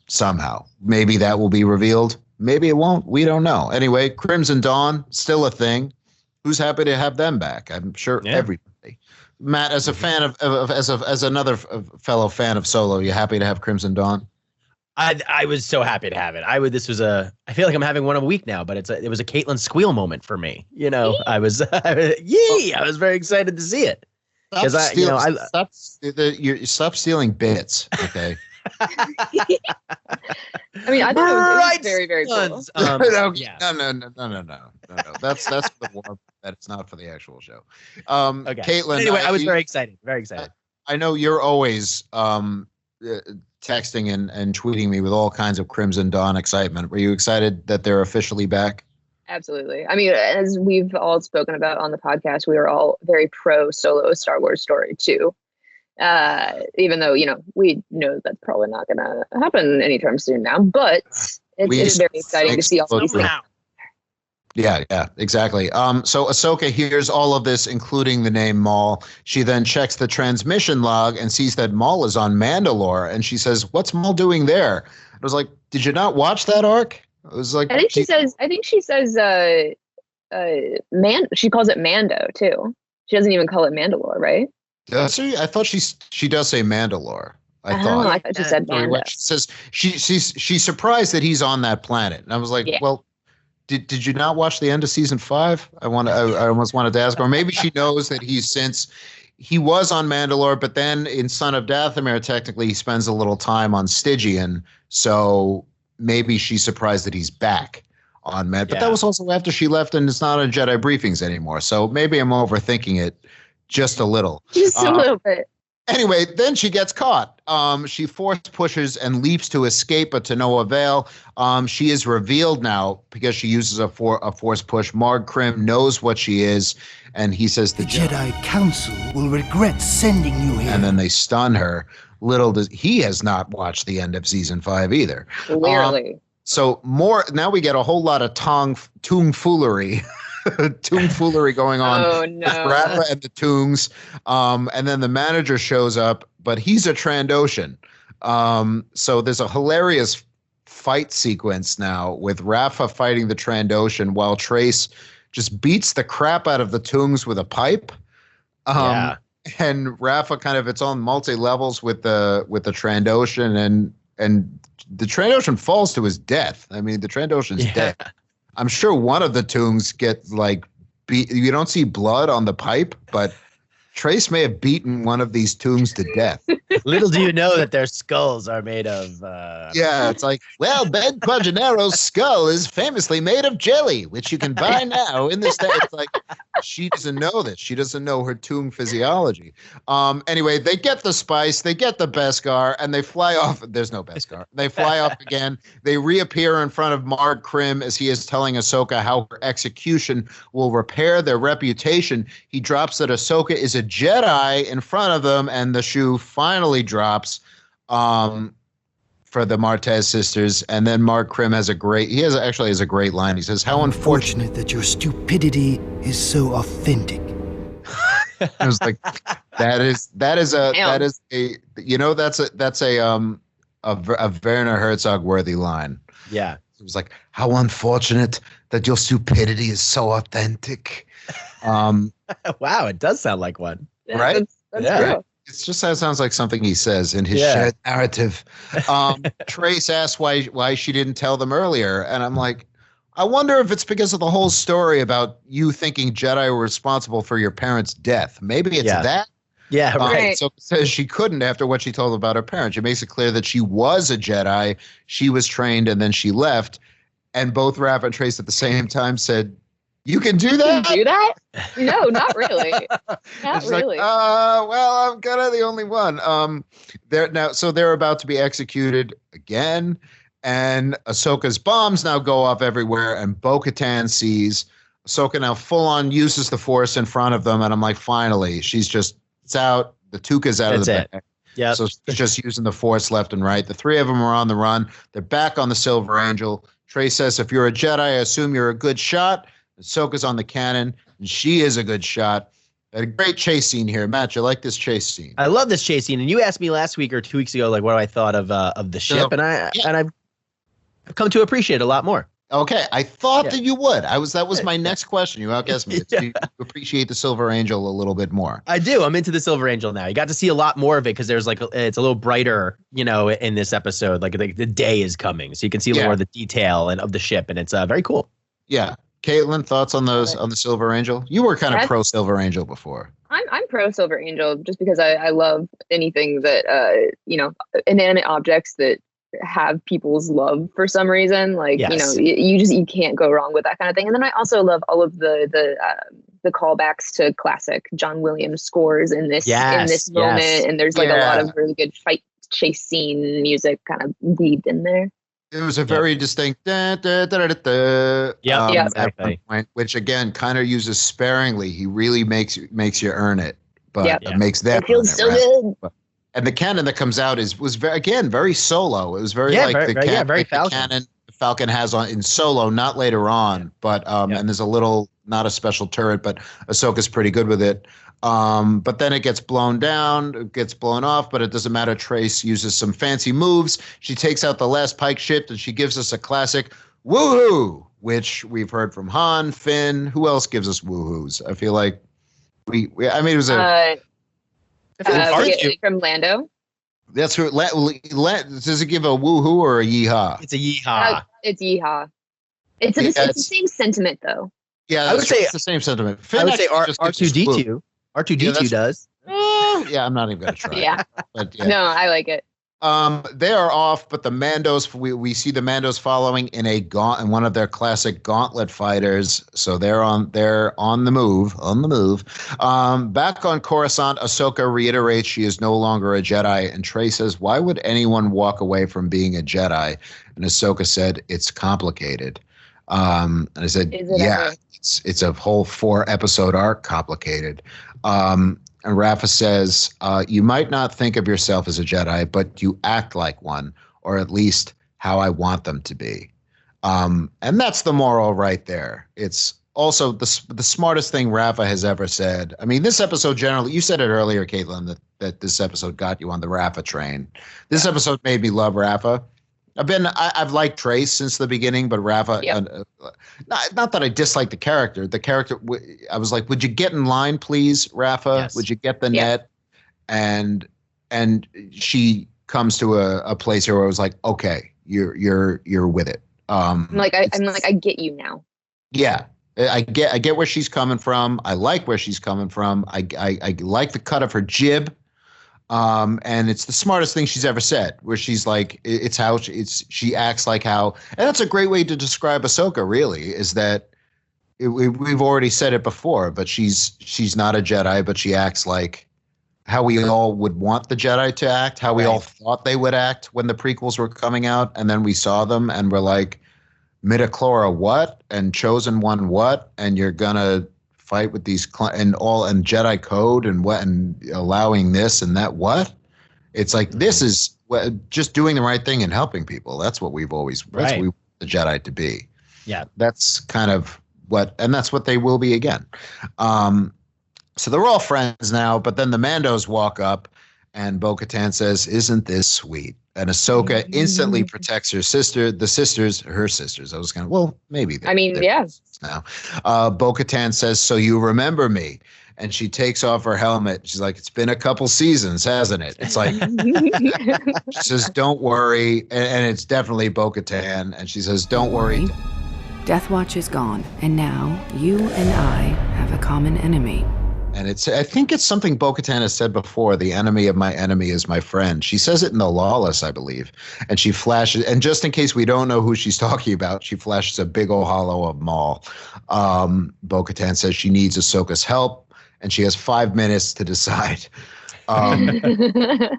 Somehow. Maybe that will be revealed. Maybe it won't. We don't know. Anyway, Crimson Dawn, still a thing. Who's happy to have them back? I'm sure everybody. Matt, as a fan as another fellow fan of Solo, you happy to have Crimson Dawn? I was so happy to have it. I feel like I'm having one a week now, but it was a Caitlin squeal moment for me. I was very excited to see it. Stop stealing bits. Okay. I mean, I thought it was very, very cool. No. That's for the war. That's not for the actual show. Okay. Caitlin. Anyway, I was very excited. Very excited. I know you're always texting and tweeting me with all kinds of Crimson Dawn excitement. Were you excited that they're officially back? Absolutely. I mean, as we've all spoken about on the podcast, we are all very pro Solo Star Wars story too. Even though, we know that's probably not going to happen anytime soon now, but it's very exciting to see all these things. Yeah, exactly. So Ahsoka hears all of this, including the name Maul. She then checks the transmission log and sees that Maul is on Mandalore, and she says, "What's Maul doing there?" I was like, "Did you not watch that arc?" I was like, I think she says, she calls it Mando too. She doesn't even call it Mandalore, right? Does she? I thought she does say Mandalore. I thought she said Mando. She says she's surprised that he's on that planet, and I was like, well. Did you not watch the end of season 5? I almost wanted to ask her. Or maybe she knows that he was on Mandalore, but then in Son of Dathomir, technically he spends a little time on Stygian, so maybe she's surprised that he's back on Mandalore. But that was also after she left, and it's not on Jedi briefings anymore. So maybe I'm overthinking it just a little. Just a little bit. Anyway, then she gets caught. She force pushes and leaps to escape, but to no avail. She is revealed now because she uses a force push. Marg Krim knows what she is, and he says the Jedi Council will regret sending you here. And then they stun her. Little does he has not watched the end of season 5 either. Clearly. So now we get a whole lot of tomfoolery. Tomfoolery going on with Rafa and the Toongs. And then the manager shows up, but he's a Trandoshan. So there's a hilarious fight sequence now with Rafa fighting the Trandoshan while Trace just beats the crap out of the Toongs with a pipe. And Rafa it's on multi-levels with the Trandoshan, and the Trandoshan falls to his death. I mean, the Trandoshan's dead. I'm sure one of the Toongs get you don't see blood on the pipe, but Trace may have beaten one of these Toongs to death. Little do you know that their skulls are made of... it's like, well, Ben Quagenero's skull is famously made of jelly, which you can buy now in this day. It's like, she doesn't know this. She doesn't know her Toong physiology. Anyway, they get the spice, they get the Beskar, and they fly off. There's no Beskar. They fly off again. They reappear in front of Marg Krim as he is telling Ahsoka how her execution will repair their reputation. He drops that Ahsoka is a Jedi in front of them, and the shoe finally drops for the Martez sisters. And then Marg Krim has a great line. He says, "How unfortunate that your stupidity is so authentic." I was like, that's a Werner Herzog worthy line. Yeah. It was like, how unfortunate that your stupidity is so authentic. Wow, it does sound like one. Yeah, right? That's true. It's just that sounds like something he says in his shared narrative. Trace asks why she didn't tell them earlier, and I'm like, I wonder if it's because of the whole story about you thinking Jedi were responsible for your parents' death. Maybe it's that. Yeah, right. So it says she couldn't after what she told about her parents. It makes it clear that she was a Jedi. She was trained, and then she left. And both Raph and Trace at the same time said, "You can do that? You can do that? No, not really. Not really. Like, well, I'm kind of the only one. They're about to be executed again, and Ahsoka's bombs now go off everywhere, and Bo-Katan sees Ahsoka now full on uses the Force in front of them, and I'm like, finally, it's out. The Tuca's out of the bag. Yeah. So she's just using the Force left and right. The three of them are on the run. They're back on the Silver Angel. Trace says, if you're a Jedi, I assume you're a good shot. Ahsoka's on the cannon, and she is a good shot. A great chase scene here. Matt, you like this chase scene? I love this chase scene. And you asked me last week or 2 weeks ago, like, what I thought of the ship, and I've come to appreciate it a lot more. Okay, I thought that you would. That was my next question. You outguessed me. Do you appreciate the Silver Angel a little bit more? I do. I'm into the Silver Angel now. You got to see a lot more of it because there's it's a little brighter, in this episode. Like the day is coming, so you can see a little more of the detail of the ship, and it's very cool. Yeah, Caitlin, thoughts on the Silver Angel? You were kind of pro Silver Angel before. I'm pro Silver Angel just because I love anything that inanimate objects that have people's love for some reason. Like, you can't go wrong with that kind of thing. And then I also love all of the callbacks to classic John Williams scores in this moment. And there's a lot of really good fight chase scene music kind of weaved in there. It was a very distinct exactly. Point, which again kind of uses sparingly. He really makes you earn it. but it makes them. It feels so good. And the canon that comes out was very Solo. It was very very Falcon. Falcon has in Solo, not later on, but and there's not a special turret, but Ahsoka's pretty good with it. But then it gets blown down, it gets blown off, but it doesn't matter. Trace uses some fancy moves. She takes out the last Pike ship, and she gives us a classic woohoo, which we've heard from Han, Finn. Who else gives us woohoos? I feel like it was from Lando. That's who. Does it give a woohoo or a yeehaw? It's a yeehaw. It's yeehaw. It's the same sentiment, though. Yeah, I would say it's the same sentiment. Finn, I would say R2D2. R2D2 does. Yeah, I'm not even going to try. Yeah. But, no, I like it. They are off, but the Mandos, we see the Mandos following in one of their classic gauntlet fighters. So they're on the move. Back on Coruscant, Ahsoka reiterates she is no longer a Jedi, and Trey says, "Why would anyone walk away from being a Jedi?" And Ahsoka said, "It's complicated." And I said, "Yeah, it's a whole 4-episode arc, complicated." And Rafa says, "You might not think of yourself as a Jedi, but you act like one, or at least how I want them to be." And that's the moral right there. It's also the smartest thing Rafa has ever said. I mean, this episode generally, you said it earlier, Caitlin, that this episode got you on the Rafa train. This episode made me love Rafa. I've liked Trace since the beginning, but Rafa, not that I dislike the character. The character, I was like, would you get in line, please, Rafa? Yes. Would you get the net? And she comes to a place where I was like, okay, you're with it. I get you now. Yeah. I get where she's coming from. I like where she's coming from. I like the cut of her jib. And it's the smartest thing she's ever said, where she's like, she acts like how, and that's a great way to describe Ahsoka, really, is that we've already said it before, but she's not a Jedi, but she acts like how we all would want the Jedi to act, how we all thought they would act when the prequels were coming out, and then we saw them and we're like, midichlorian what? And chosen one what? And you're gonna fight with these and Jedi code and what and allowing this and that what? It's like this is just doing the right thing and helping people. That's what we've always that's what we want the Jedi to be. Yeah, that's kind of that's what they will be again. So they're all friends now, but then the Mandos walk up and Bo-Katan says, "Isn't this sweet?" And Ahsoka instantly protects her sisters. I was kind of, well, maybe. Now, Bo-Katan says, "So you remember me?" And she takes off her helmet. She's like, "It's been a couple seasons, hasn't it?" It's like, she says, "Don't worry." And it's definitely Bo-Katan. And she says, "Don't worry. Death Watch is gone. And now you and I have a common enemy." And I think it's something Bo-Katan has said before, the enemy of my enemy is my friend. She says it in The Lawless, I believe. And she flashes, and just in case we don't know who she's talking about, she flashes a big old hollow of Maul. Bo-Katan says she needs Ahsoka's help, and she has 5 minutes to decide. The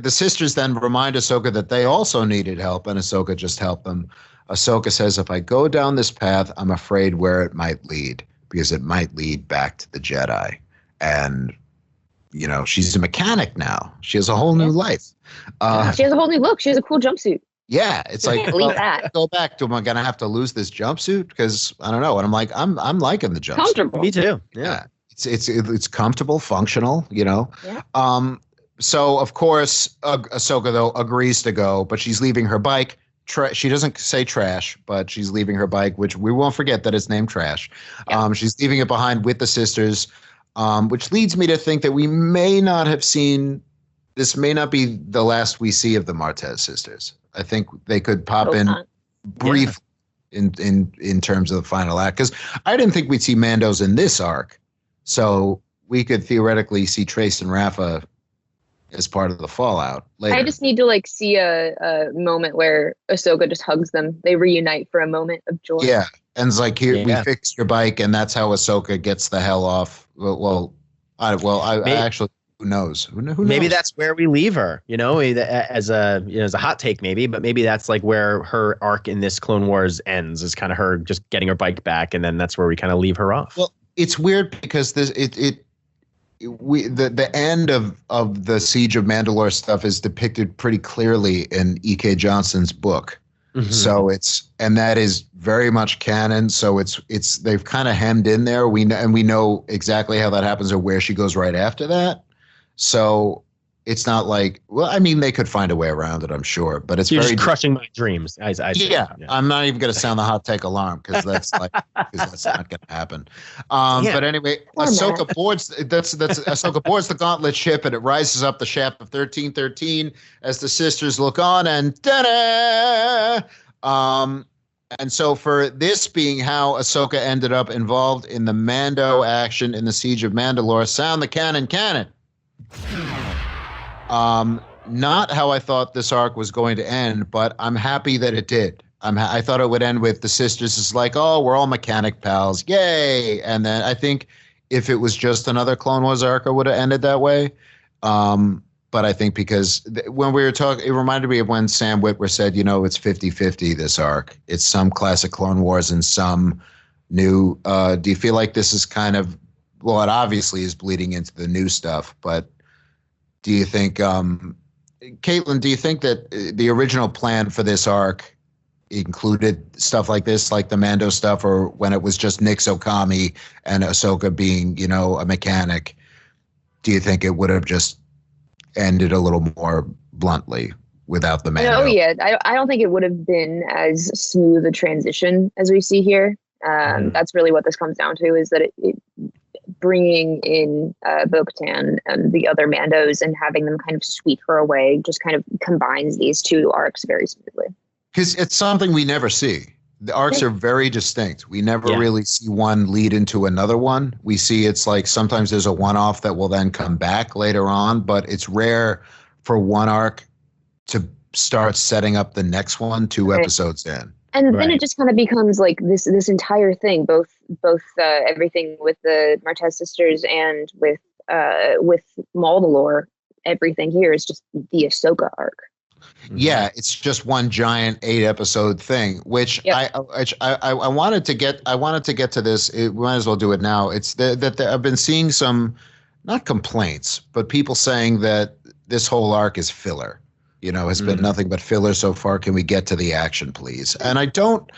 sisters then remind Ahsoka that they also needed help, and Ahsoka just helped them. Ahsoka says, "If I go down this path, I'm afraid where it might lead, because it might lead back to the Jedi." And, she's a mechanic now. She has a whole new life. She has a whole new look. She has a cool jumpsuit. Yeah, it's like, go back to, am I going to have to lose this jumpsuit? Because I don't know. And I'm like, I'm liking the jumpsuit. Comfortable. Me too. Yeah. It's comfortable, functional, Yeah. So of course, Ahsoka though agrees to go, but she's leaving her bike. She doesn't say trash, but she's leaving her bike, which we won't forget that it's named Trash. Yeah. She's leaving it behind with the sisters, which leads me to think that we may not have seen. This may not be the last we see of the Martez sisters. I think they could pop in brief in terms of the final act, because I didn't think we'd see Mandos in this arc, so we could theoretically see Trace and Rafa as part of the fallout later. I just need to see a moment where Ahsoka just hugs them. They reunite for a moment of joy. Yeah, and it's like, here, we fixed your bike, and that's how Ahsoka gets the hell off. I actually, who knows? Who knows? Maybe that's where we leave her. As a hot take, maybe, but maybe that's like where her arc in this Clone Wars ends. Is kind of her just getting her bike back, and then that's where we kind of leave her off. Well, it's weird because the end of the Siege of Mandalore stuff is depicted pretty clearly in E.K. Johnston's book. Mm-hmm. So that is very much canon. So they've kind of hemmed in there. We know exactly how that happens or where she goes right after that. So it's not like, well, I mean, they could find a way around it, I'm sure, but it's just crushing my dreams. Yeah, I'm not even going to sound the hot take alarm because that's not going to happen. But anyway, Ahsoka boards Ahsoka boards the gauntlet ship and it rises up the shaft of 1313 as the sisters look on and ta-da! And so for this being how Ahsoka ended up involved in the Mando action in the Siege of Mandalore, sound the cannon. Not how I thought this arc was going to end, but I'm happy that it did. I thought it would end with the sisters is like, oh, we're all mechanic pals, yay! And then I think if it was just another Clone Wars arc, it would have ended that way. But I think because when we were talking, it reminded me of when Sam Witwer said, it's 50-50 this arc. It's some classic Clone Wars and some new. Do you feel like this is kind of, well, it obviously is bleeding into the new stuff, but do you think, Caitlin, do you think that the original plan for this arc included stuff like this, like the Mando stuff, or when it was just Nix Okami and Ahsoka being, a mechanic, do you think it would have just ended a little more bluntly without the Mando? Oh, yeah. I don't think it would have been as smooth a transition as we see here. That's really what this comes down to, is that it bringing in Bo-Katan and the other Mandos and having them kind of sweep her away just kind of combines these two arcs very smoothly. Because it's something we never see. The arcs are very distinct. We never really see one lead into another one. We see it's like sometimes there's a one-off that will then come back later on, but it's rare for one arc to start setting up the next one 2 episodes in. And then it just kind of becomes like this entire thing, both everything with the Martez sisters and with Mandalore. Everything here is just the Ahsoka arc. Yeah, it's just one giant 8-episode thing, which I wanted to get. I wanted to get to this. We might as well do it now. It's that I've been seeing some, not complaints, but people saying that this whole arc is filler. Has been nothing but filler so far. Can we get to the action, please? And I don't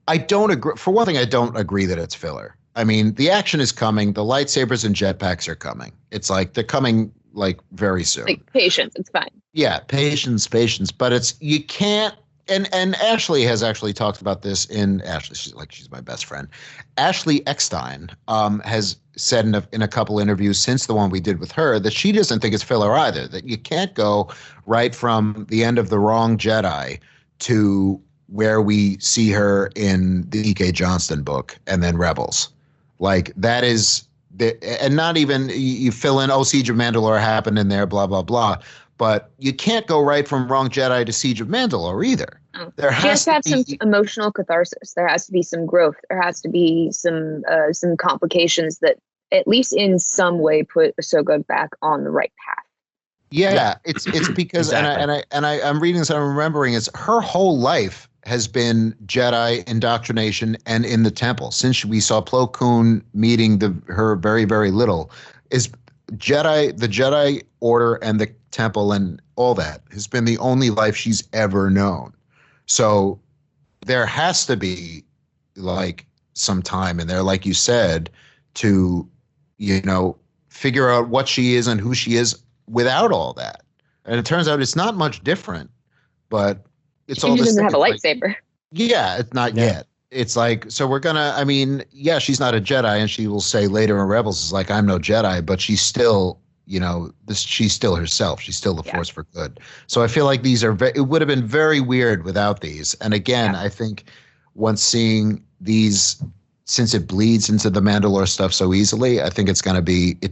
agree. For one thing, I don't agree that it's filler. I mean, the action is coming. The lightsabers and jetpacks are coming. It's like they're coming like very soon. Like patience, it's fine. Yeah, patience. But you can't. And Ashley has actually talked about this she's my best friend. Ashley Eckstein has said in a couple interviews since the one we did with her that she doesn't think it's filler either, that you can't go right from the end of The Wrong Jedi to where we see her in the E.K. Johnston book and then Rebels. Like that is, and not even you fill in, Siege of Mandalore happened in there, blah, blah, blah. But you can't go right from Wrong Jedi to Siege of Mandalore either. Oh. There has to have some emotional catharsis. There has to be some growth. There has to be some complications that, at least in some way, put Ahsoka back on the right path. Yeah. It's because exactly. I'm reading this. I'm remembering is her whole life has been Jedi indoctrination and in the temple since we saw Plo Koon meeting her very, very little is. The Jedi Order and the Temple and all that has been the only life she's ever known. So there has to be like some time in there, like you said, to, figure out what she is and who she is without all that. And it turns out it's not much different, but it's all. She doesn't have a lightsaber. Yeah, it's not yet. It's like, so we're gonna, she's not a Jedi, and she will say later in Rebels, is like, I'm no Jedi, but she's still, she's still herself. She's still the Force for good. So I feel like these are, it would have been very weird without these. And again, I think once seeing these, since it bleeds into the Mandalore stuff so easily, I think it's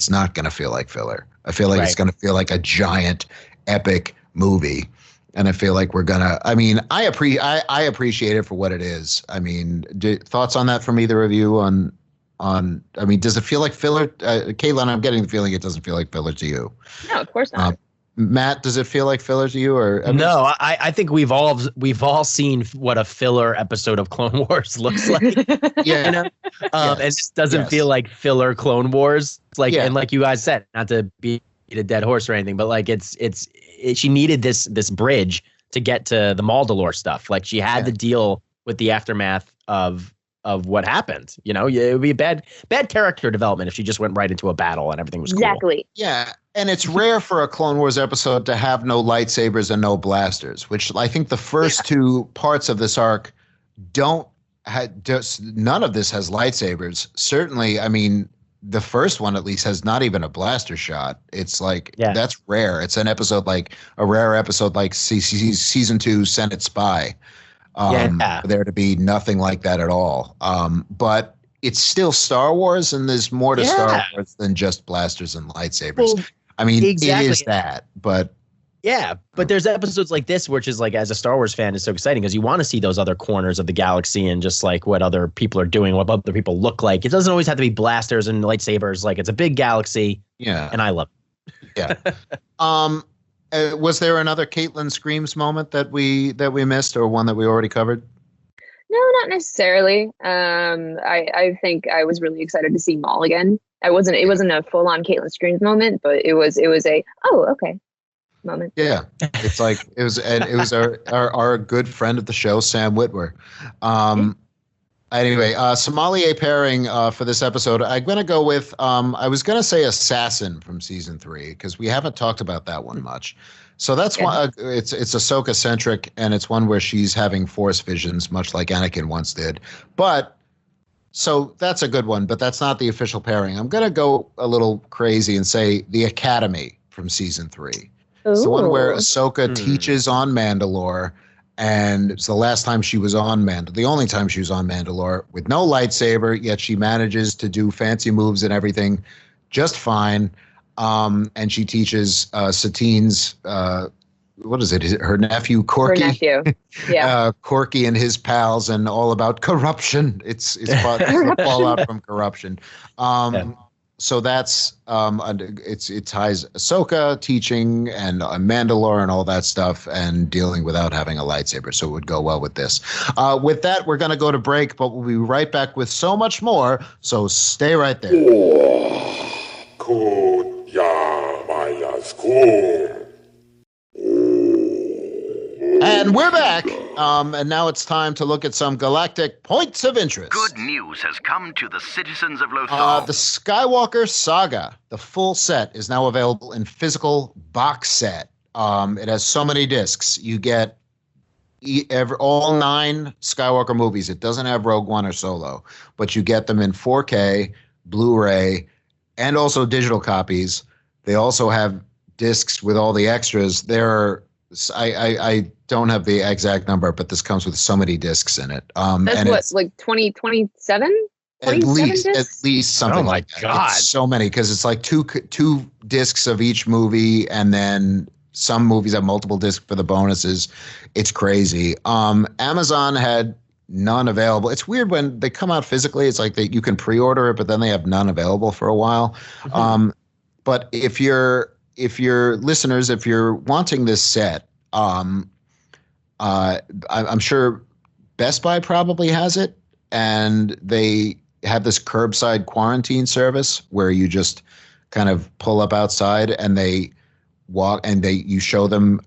not gonna feel like filler. I feel like it's gonna feel like a giant epic movie. And I feel like we're gonna. I appreciate it for what it is. Thoughts on that from either of you? Does it feel like filler? Caitlin, I'm getting the feeling it doesn't feel like filler to you. No, of course not. Matt, does it feel like filler to you? Or no? I think we've all seen what a filler episode of Clone Wars looks like. Yeah, you know? And it doesn't feel like filler Clone Wars. It's like, and like you guys said, not to beat a dead horse or anything, but like she needed this bridge to get to the Mandalore stuff. Like she had to deal with the aftermath of what happened. You know, it would be a bad character development if she just went right into a battle and everything was cool. Exactly. Yeah. And it's rare for a Clone Wars episode to have no lightsabers and no blasters, which I think the first two parts of this arc none of this has lightsabers. Certainly, I mean, the first one at least has not even a blaster shot. It's like, that's rare. It's an episode like a rare episode like season 2 Senate Spy. For there to be nothing like that at all. But it's still Star Wars, and there's more to Star Wars than just blasters and lightsabers. Well, I mean, it is that, but but there's episodes like this, which is like, as a Star Wars fan, is so exciting because you want to see those other corners of the galaxy and just like what other people are doing, what other people look like. It doesn't always have to be blasters and lightsabers. Like, it's a big galaxy. Yeah, and I love it. Yeah. Was there another Caitlin Screams moment that we missed, or one that we already covered? No, not necessarily. I think I was really excited to see Maul again. It wasn't a full on Caitlin Screams moment, but it was a okay moment. Yeah, it's like it was our good friend of the show, Sam Witwer. Anyway, sommelier pairing for this episode, I'm going to go with, I was going to say Assassin from season 3, because we haven't talked about that one much. So that's why it's Ahsoka centric, and it's one where she's having Force visions, much like Anakin once did. So that's a good one, but that's not the official pairing. I'm going to go a little crazy and say the Academy from season 3. It's the one where Ahsoka teaches on Mandalore. And it's the last time she was on the only time she was on Mandalore with no lightsaber, yet she manages to do fancy moves and everything just fine. And she teaches Satine's, what is it? Her nephew, Corky. Her nephew, yeah. Corky and his pals, and all about corruption. It's the fallout from corruption. So that's it ties Ahsoka teaching and Mandalore and all that stuff, and dealing without having a lightsaber. So it would go well with this. With that, we're going to go to break, but we'll be right back with so much more. So stay right there. And we're back. And now it's time to look at some Galactic points of interest. Good news has come to the citizens of Lothal. The Skywalker Saga, the full set, is now available in physical box set. It has so many discs. You get all 9 Skywalker movies. It doesn't have Rogue One or Solo, but you get them in 4K, Blu-ray, and also digital copies. They also have discs with all the extras. I don't have the exact number, but this comes with so many discs in it. That's like 27? At least something like that. God. It's so many, because it's like two discs of each movie, and then some movies have multiple discs for the bonuses. It's crazy. Amazon had none available. It's weird when they come out physically. It's like you can pre-order it, but then they have none available for a while. Mm-hmm. But if you're listeners, if you're wanting this set, I'm sure Best Buy probably has it, and they have this curbside quarantine service where you just kind of pull up outside and they walk, and you show them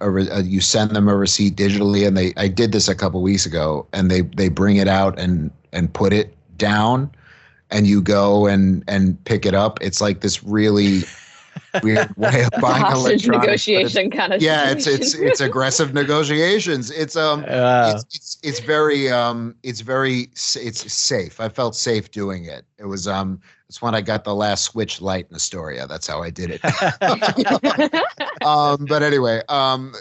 you send them a receipt digitally, and I did this a couple weeks ago, and they bring it out and put it down, and you go and pick it up. It's like this really weird way of buying hostage electronics. Negotiation kind of. Yeah, it's aggressive negotiations. It's safe. I felt safe doing it. It was it's when I got the last Switch Lite in Astoria. That's how I did it. But anyway,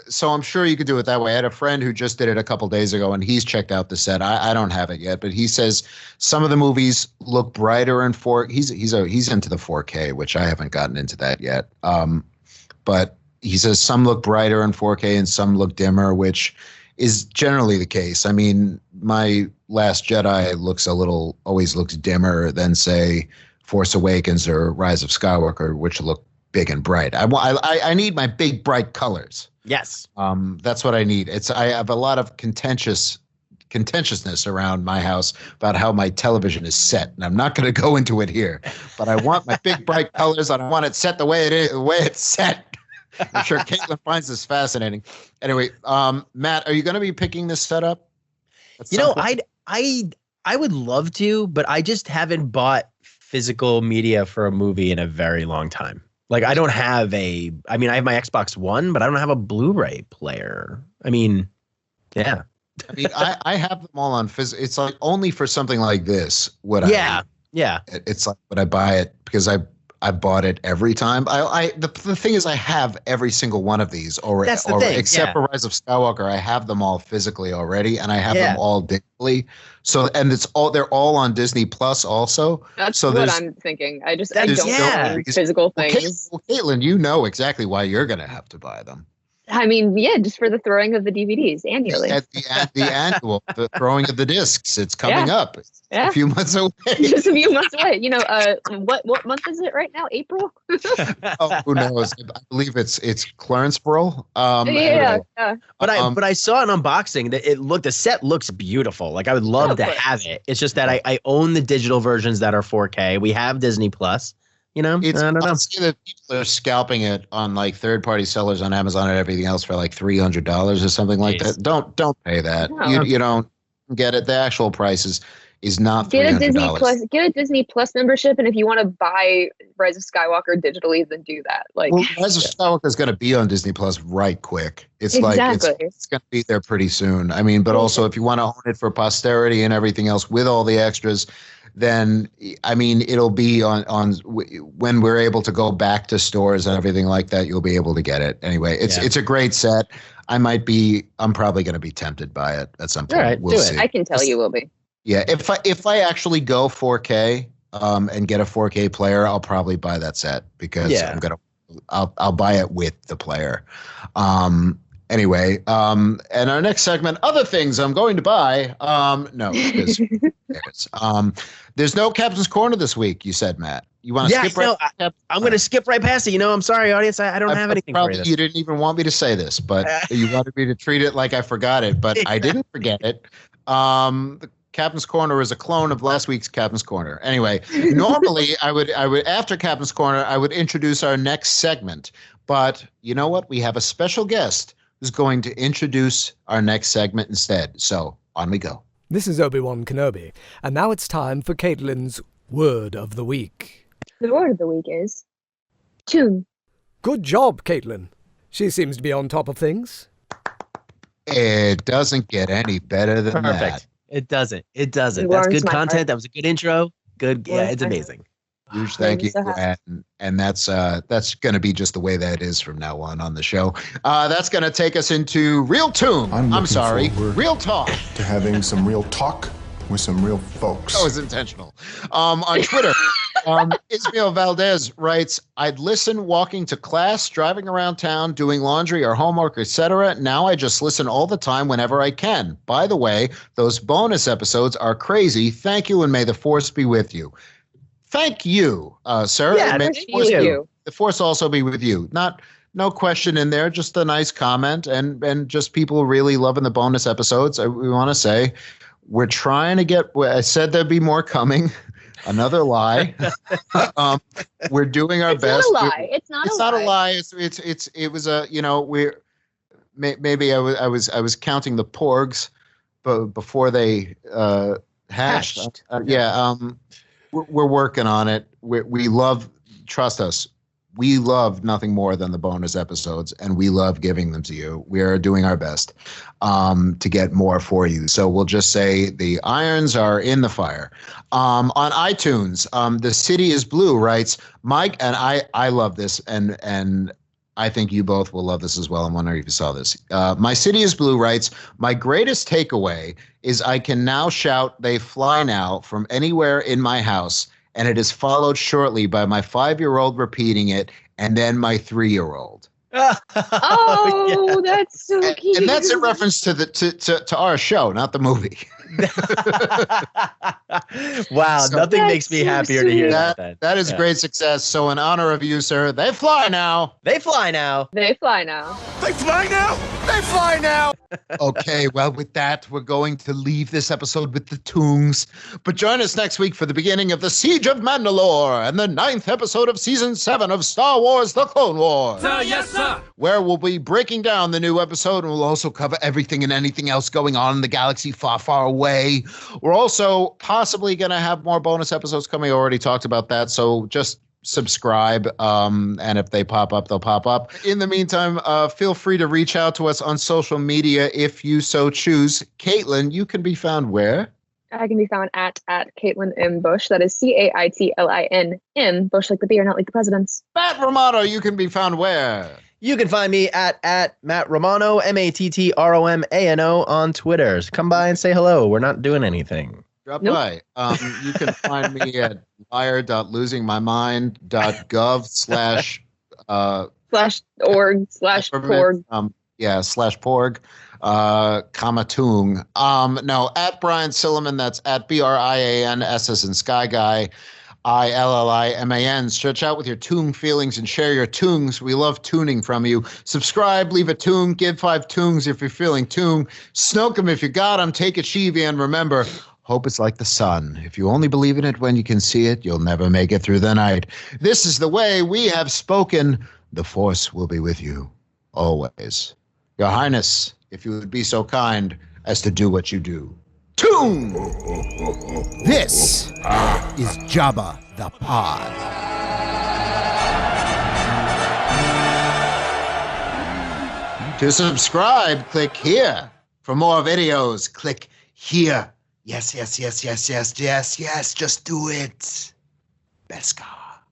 so I'm sure you could do it that way. I had a friend who just did it a couple days ago, and he's checked out the set. I don't have it yet, but he says some of the movies look brighter in 4K. He's into the 4K, which I haven't gotten into that yet. But he says some look brighter in 4K and some look dimmer, which is generally the case. I mean, my Last Jedi always looks dimmer than, say, Force Awakens or Rise of Skywalker, which look big and bright. I need my big bright colors. Yes. That's what I need. I have a lot of contentiousness around my house about how my television is set, and I'm not going to go into it here. But I want my big bright colors, and I want it set the way it is, the way it's set. I'm sure Caitlin finds this fascinating. Anyway, Matt, are you going to be picking this setup? I would love to, but I just haven't bought physical media for a movie in a very long time. Like I don't have I have my Xbox One, but I don't have a Blu-ray player. I mean, yeah. I have them all on physical. It's like only for something like this would Yeah. It's like would I buy it because I bought it every time. The thing is I have every single one of these already. That's the thing. Except for Rise of Skywalker, I have them all physically already, and I have them all digitally. So and they're all on Disney Plus also. That's what I'm thinking. I don't own physical things. Well, Caitlin, you know exactly why you're going to have to buy them. I mean, yeah, just for the throwing of the DVDs annually. The throwing of the discs. It's coming up. It's a few months away. Just a few months away. What month is it right now? April? Who knows? I believe it's Clarenceboro. But I saw an unboxing that the set looks beautiful. Like I would love to have it. It's just that I own the digital versions that are 4K. We have Disney Plus. I don't know. I'll see that people are scalping it on like third-party sellers on Amazon and everything else for like $300 or something like that. Don't pay that. No. You don't get it. The actual price is not $300. Get a Disney Plus membership, and if you want to buy Rise of Skywalker digitally, then do that. Rise of Skywalker is going to be on Disney Plus right quick. It's it's going to be there pretty soon. I mean, but also if you want to own it for posterity and everything else with all the extras, then it'll be on when we're able to go back to stores and everything like that. You'll be able to get it anyway. It's a great set. I'm probably going to be tempted by it at some point. All right, we'll see. I can tell you will be. Yeah, if I actually go 4K and get a 4K player, I'll probably buy that set because I'll buy it with the player. Anyway, and our next segment, other things I'm going to buy. No, there's no Captain's Corner this week. You said, Matt. You want to skip right? No, I'm going to skip right past it. I'm sorry, audience. I don't have anything for you. You didn't even want me to say this, but you wanted me to treat it like I forgot it, but I didn't forget it. The Captain's Corner is a clone of last week's Captain's Corner. Anyway, normally I would after Captain's Corner I would introduce our next segment, but you know what? We have a special guest who's going to introduce our next segment instead. So on we go. This is Obi-Wan Kenobi, and now it's time for Caitlin's Word of the Week. The word of the week is tune. Good job, Caitlin. She seems to be on top of things. It doesn't get any better than that. It doesn't. That's good content. That was a good intro. Good. Yeah, it's amazing. Huge thank you. And that's going to be just the way that is from now on the show. That's going to take us into Real Tune. Real Talk. To having some real talk with some real folks. That was intentional. On Twitter, Ismael Valdez writes, I'd listen walking to class, driving around town, doing laundry or homework, etc. Now I just listen all the time whenever I can. By the way, those bonus episodes are crazy. Thank you, and may the force be with you. Thank you, sir. Yeah, thank you. The force also be with you. No question in there, just a nice comment, and just people really loving the bonus episodes. We want to say we're trying to get. I said there'd be more coming. Another lie. We're doing our best. It's not a lie. It's not a lie. It was a we're maybe I was counting the porgs, but before they hatched. We're working on it. We love, trust us, we love nothing more than the bonus episodes, and we love giving them to you. We are doing our best to get more for you. So we'll just say the irons are in the fire. On iTunes, The City is Blue writes, Mike, and I love this, and I think you both will love this as well. I'm wondering if you saw this. My City is Blue writes, my greatest takeaway is I can now shout, they fly now from anywhere in my house, and it is followed shortly by my 5-year-old repeating it, and then my 3-year-old. Oh, that's so cute. And that's in reference to our show, not the movie. Wow, So nothing makes me happier to hear that. That is great success. So in honor of you, sir, they fly now. They fly now. They fly now. They fly now. Okay, well, with that, we're going to leave this episode with the Toongs. But join us next week for the beginning of the Siege of Mandalore and the 9th episode of Season 7 of Star Wars The Clone Wars. Sir, yes, sir. Where we'll be breaking down the new episode, and we'll also cover everything and anything else going on in the galaxy far, far away. We're also possibly going to have more bonus episodes coming. I already talked about that, so just subscribe, and if they pop up, they'll pop up. In the meantime, feel free to reach out to us on social media if you so choose. Caitlin, you can be found where? I can be found at Caitlin M. Bush. That is CAITLIN Bush, like the beer, not like the president's. Matt Romano, you can be found where? You can find me at Matt Romano, MatTROMANO on Twitter. Come by and say hello. We're not doing anything. Drop by. You can find me at wire.losingmymind.gov /org/porg. /porg. Comma Toong. No, at Brian Silliman, that's at BRIAN, S as in Sky Guy, ILLIMAN. Stretch out with your Toong feelings and share your Toongs. We love tuning from you. Subscribe, leave a Toong, give 5 Toongs if you're feeling Toong. Snoke 'em if you got 'em, take a Chivi, and remember, hope is like the sun. If you only believe in it when you can see it, you'll never make it through the night. This is the way we have spoken. The Force will be with you always. Your Highness, if you would be so kind as to do what you do. Toon! This is Jabba the Pod. To subscribe, click here. For more videos, click here. Yes, just do it. Beskar.